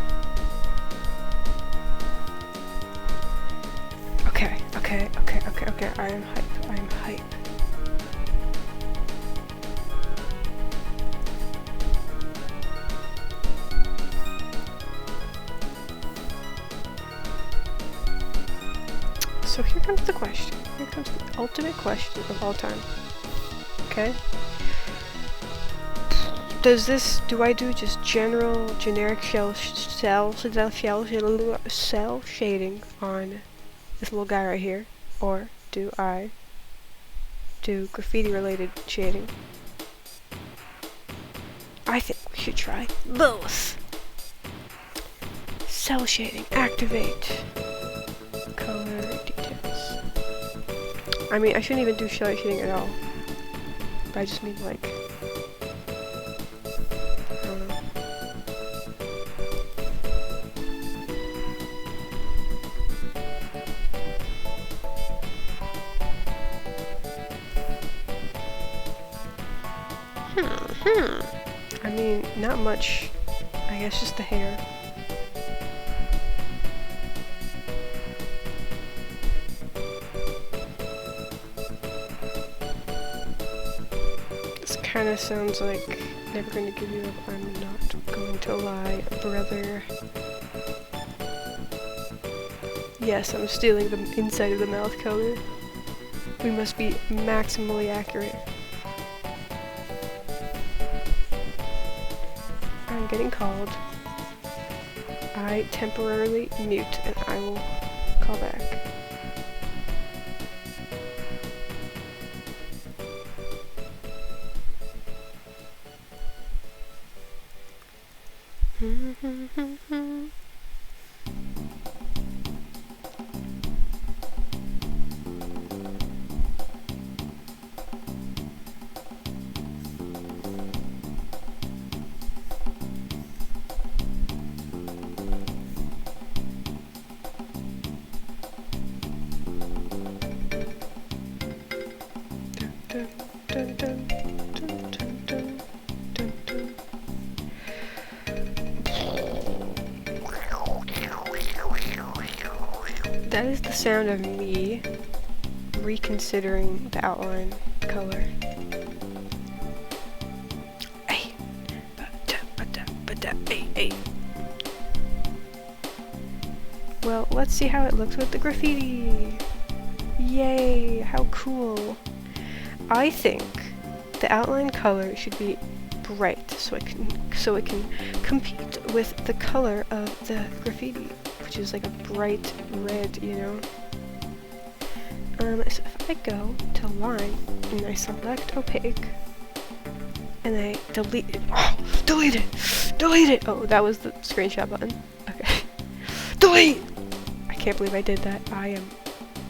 Okay, I am hype. So here comes the question. Here comes the ultimate question of all time. Okay? Do I do just generic cell shading on this little guy right here? Or do I do graffiti related shading? I think we should try both. Cell shading, activate. Color details. I mean, I shouldn't even do cell shading at all. But I just mean like, I don't know. I mean, not much. I guess just the hair. This kind of sounds like never going to give you up. I'm not going to lie, brother. Yes, I'm stealing the inside of the mouth color. We must be maximally accurate. I'm getting called. I temporarily mute and I will call back. That is the sound of me reconsidering the outline color. Hey. Hey. Well, let's see how it looks with the graffiti. Yay, how cool. I think the outline color should be bright so it can compete with the color of the graffiti, which is like a bright red, you know. So if I go to line and I select opaque and I delete it. Oh, delete it! Oh, that was the screenshot button. Okay. Delete! I can't believe I did that. I am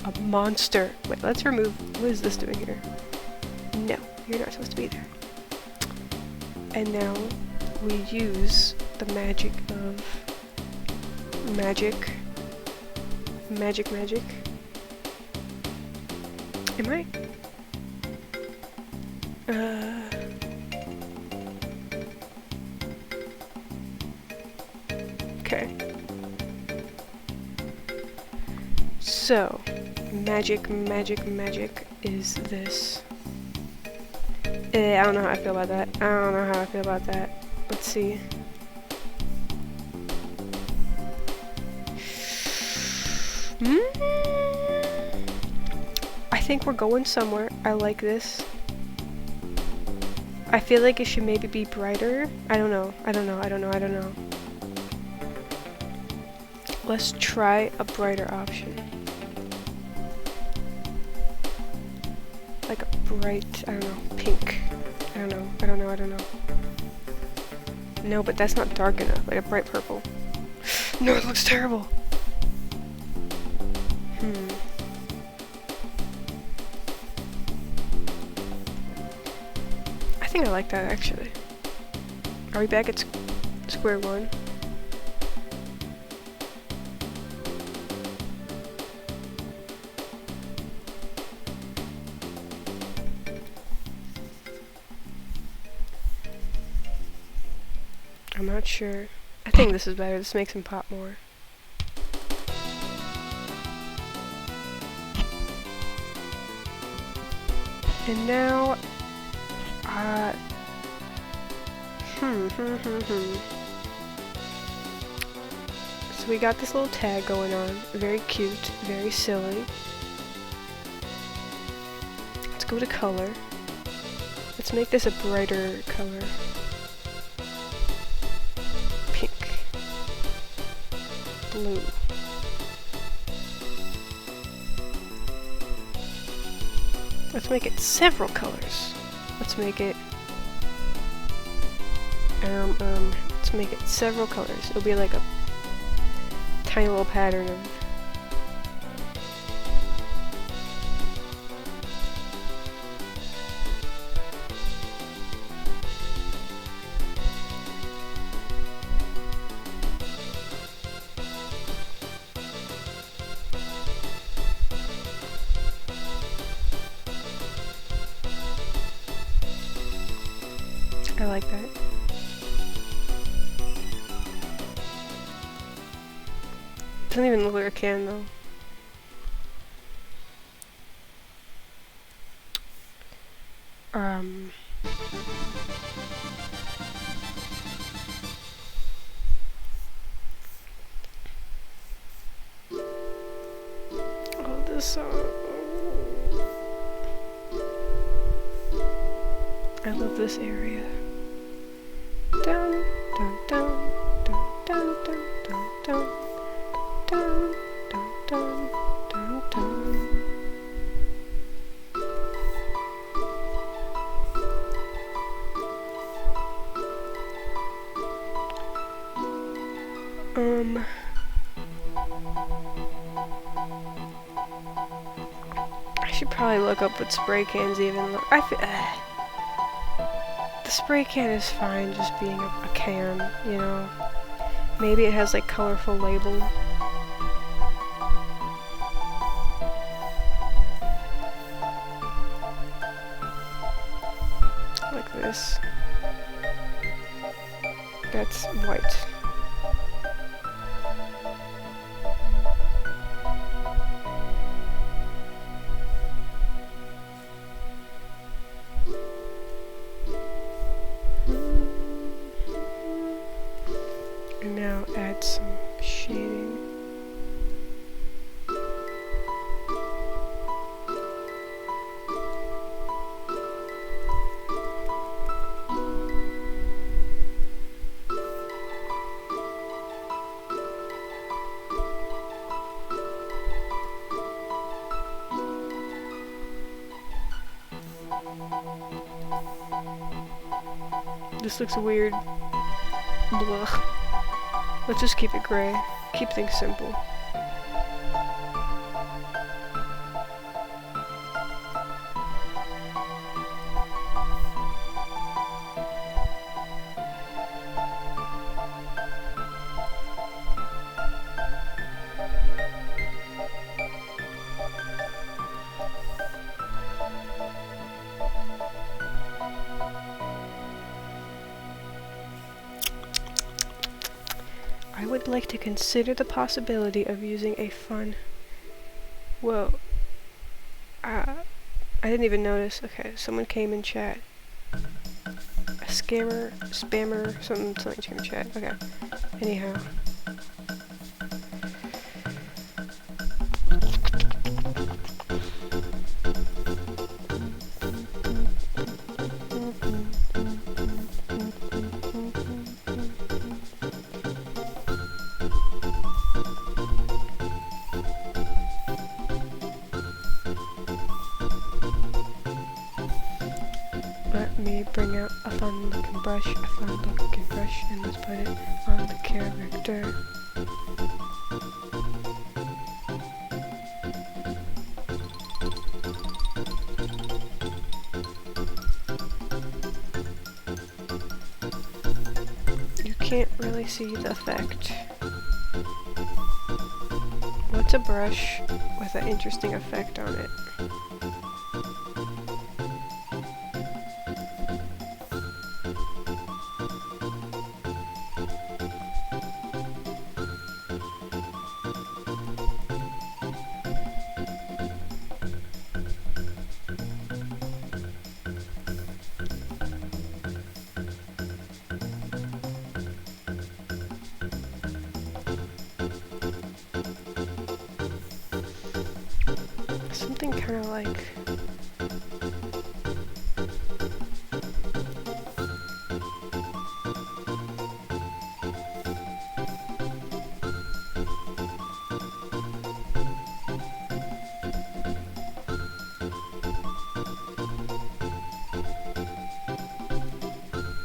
a monster. Wait, let's remove. What is this doing here? No, you're not supposed to be there. And now we use the magic of magic. Am I? Okay. So, magic is this. I don't know how I feel about that. Let's see. I think we're going somewhere. I like this. I feel like it should maybe be brighter. I don't know. Let's try a brighter option. Like a bright, I don't know, pink. I don't know. No, but that's not dark enough. Like a bright purple. No, it looks terrible. I think I like that actually. Are we back at square one? I'm not sure. I think this is better. This makes him pop more. And now, So we got this little tag going on. Very cute, very silly. Let's go to color. Let's make this a brighter color. Pink. Blue. Let's make it several colors. Let's make it several colors. It'll be like a tiny little pattern of I like that. Doesn't even look like a can though. Oh, this song. I love this area. Dun dun dun dun dun dun dun dun dun dun dun dun. I should probably look up what spray cans even look. The spray can is fine just being a can, you know. Maybe it has like colorful label. Like this. That's white. now add some shading. This looks weird. Blah. Let's just keep it gray. Keep things simple. I would like to consider the possibility of using a fun... Whoa. I didn't even notice. Okay, someone came in chat. A scammer, spammer, something came in chat. Okay. Anyhow. Let me bring out a fun looking brush, and let's put it on the character. You can't really see the effect. What's a brush with an interesting effect on it? Something kind of like...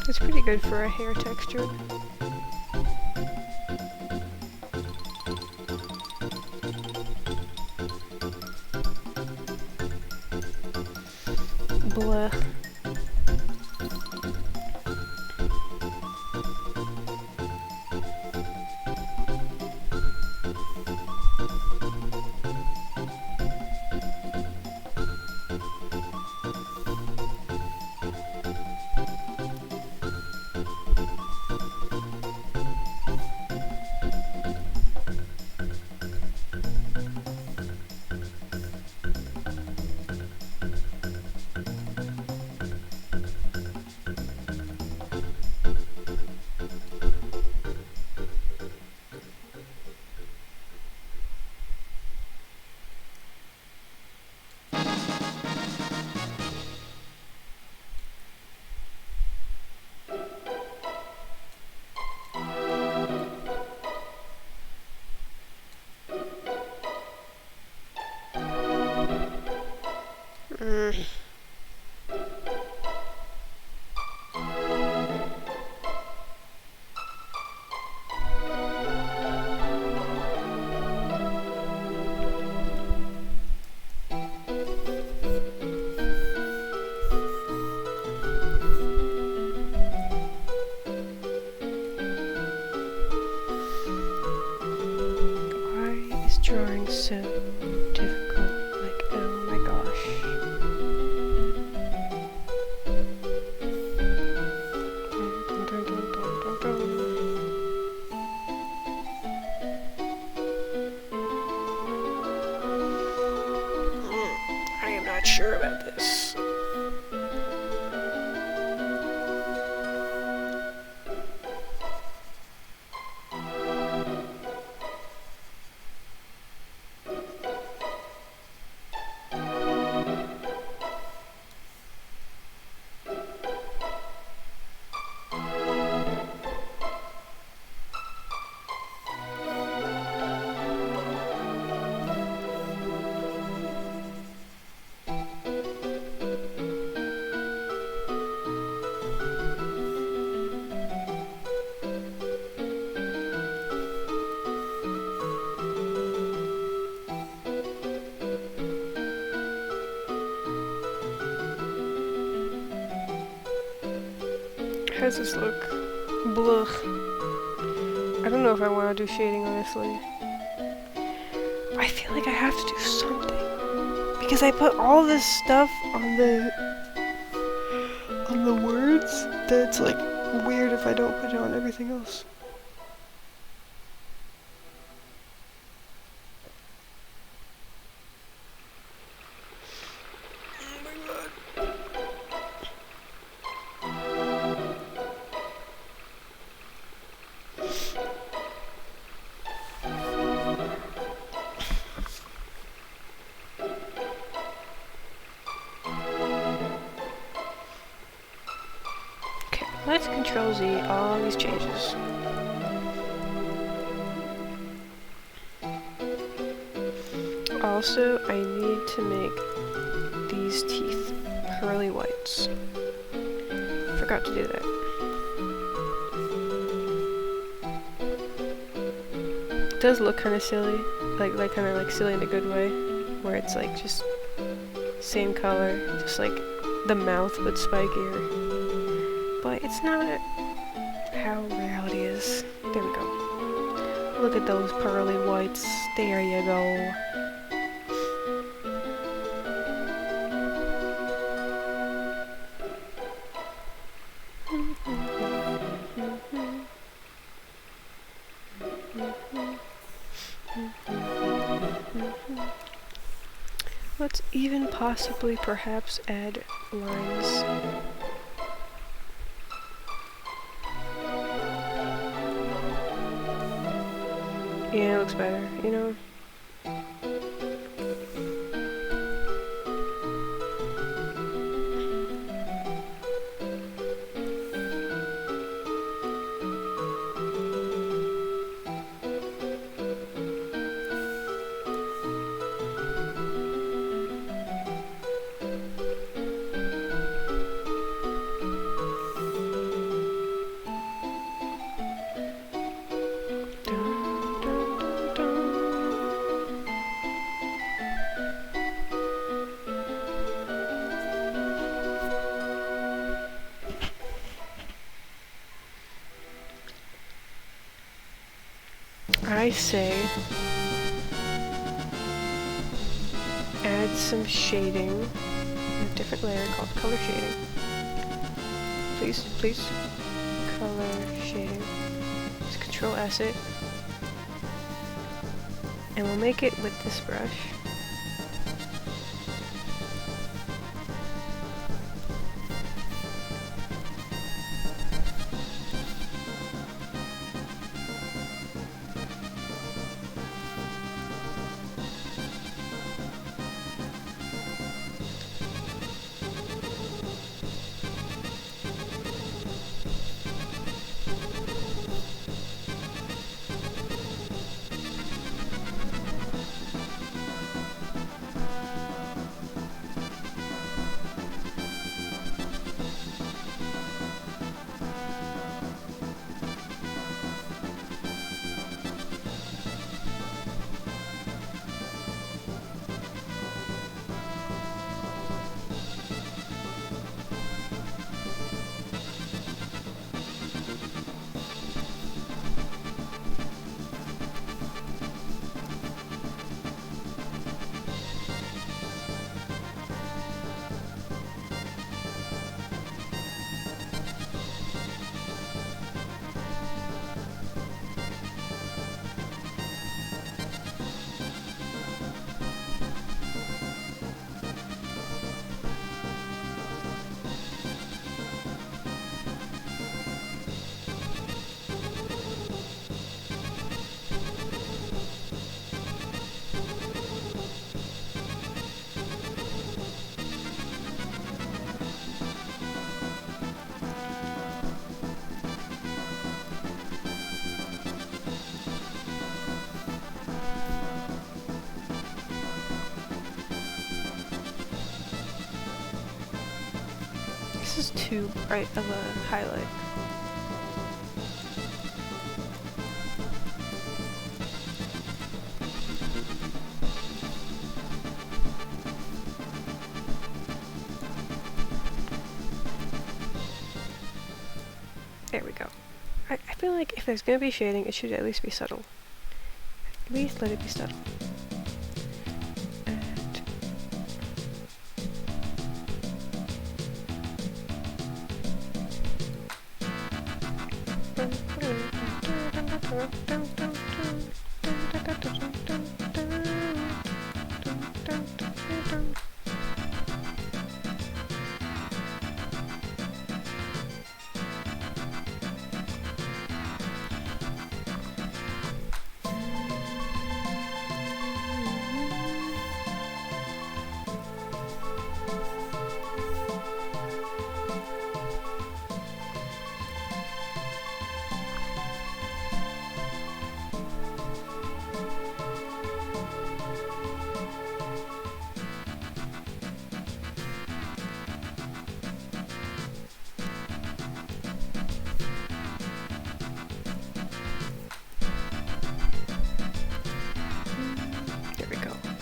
It's pretty good for a hair texture. Blah. Why is drawing so difficult? Like, oh my gosh. Dun, dun, dun, dun, dun, dun. I am not sure about this. does this look? Blech. I don't know if I want to do shading, honestly. I feel like I have to do something. Because I put all this stuff on the words that it's like weird if I don't put it on everything else. Let's Control Z all these changes. Also, I need to make these teeth pearly whites. Forgot to do that. It does look kind of silly, like kind of like silly in a good way, where it's like just same color, just like the mouth but spikier. But it's not how reality is. There we go. Look at those pearly whites. There you go. Let's even possibly perhaps add lines. Yeah, it looks better, you know? I say add some shading in a different layer called color shading. Please, please. Color shading. Let's Control S it. And we'll make it with this brush. This is too bright of a highlight. There we go. I feel like if there's gonna be shading, it should at least be subtle. At least let it be subtle.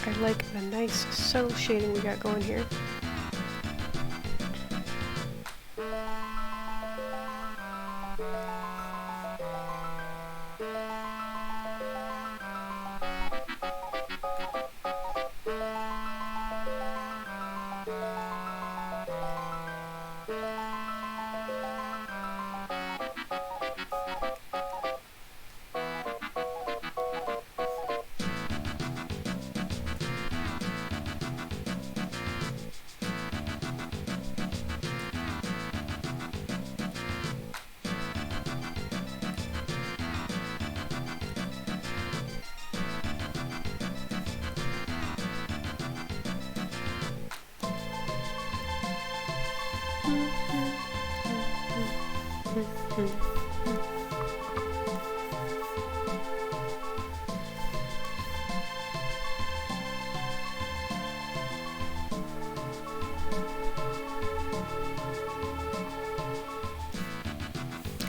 I like the nice subtle shading we got going here.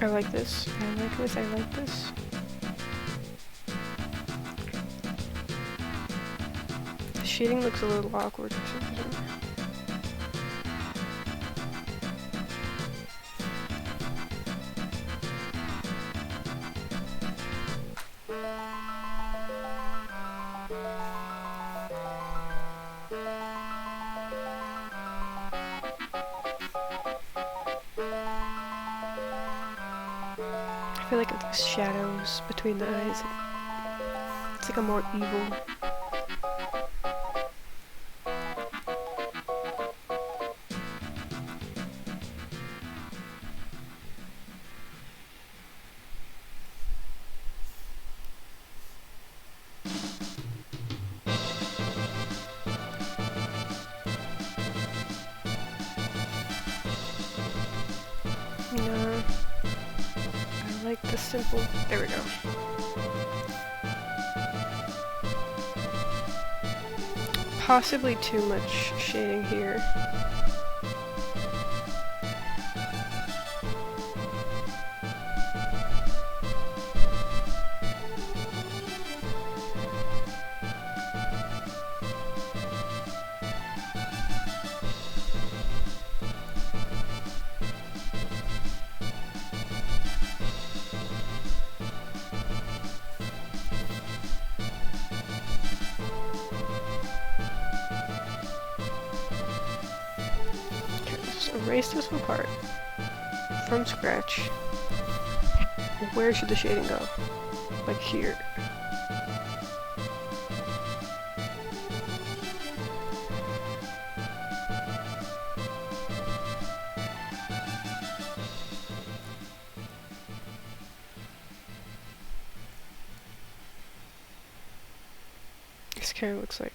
I like this. I like this. I like this. The shading looks a little awkward for some reason. I feel like it's the shadows between the eyes. It's like a more evil. No. I like the simple. There we go. Possibly too much shading here. Erase this apart from scratch. Where should the shading go? Like here. This kind of looks like.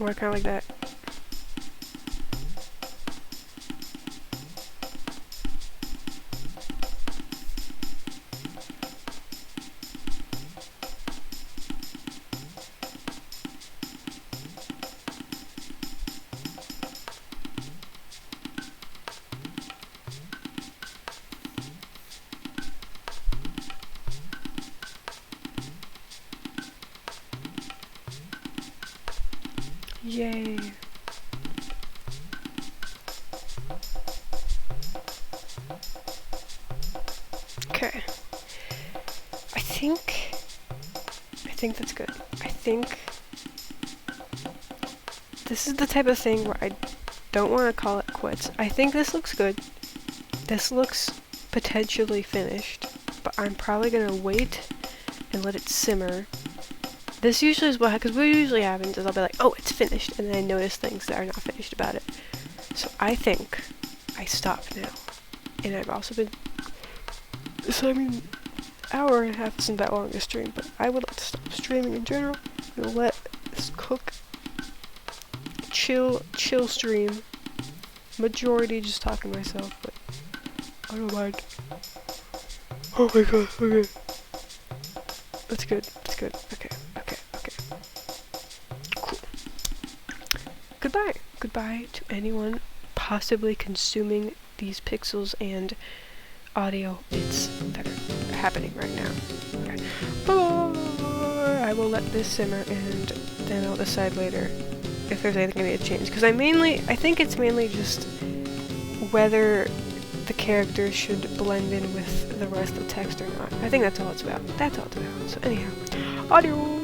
Or kind of like that. Yay. Okay. I think that's good. I think this is the type of thing where I don't want to call it quits. I think this looks good. This looks potentially finished, but I'm probably gonna wait and let it simmer. This usually is what usually happens is I'll be like, oh, it's finished, and then I notice things that are not finished about it. So I think I stop now. And I've also been, so I mean, hour and a half isn't that long a stream, but I would like to stop streaming in general. I'm gonna let this cook. Chill stream. Majority just talking to myself, but I don't mind. Oh my god, okay. That's good, that's good. Okay. Cool. Goodbye to anyone possibly consuming these pixels and audio bits that are happening right now. Okay. Bye. I will let this simmer and then I'll decide later if there's anything I need to change. Because I think it's mainly just whether the characters should blend in with the rest of the text or not. I think that's all it's about. So anyhow, audio!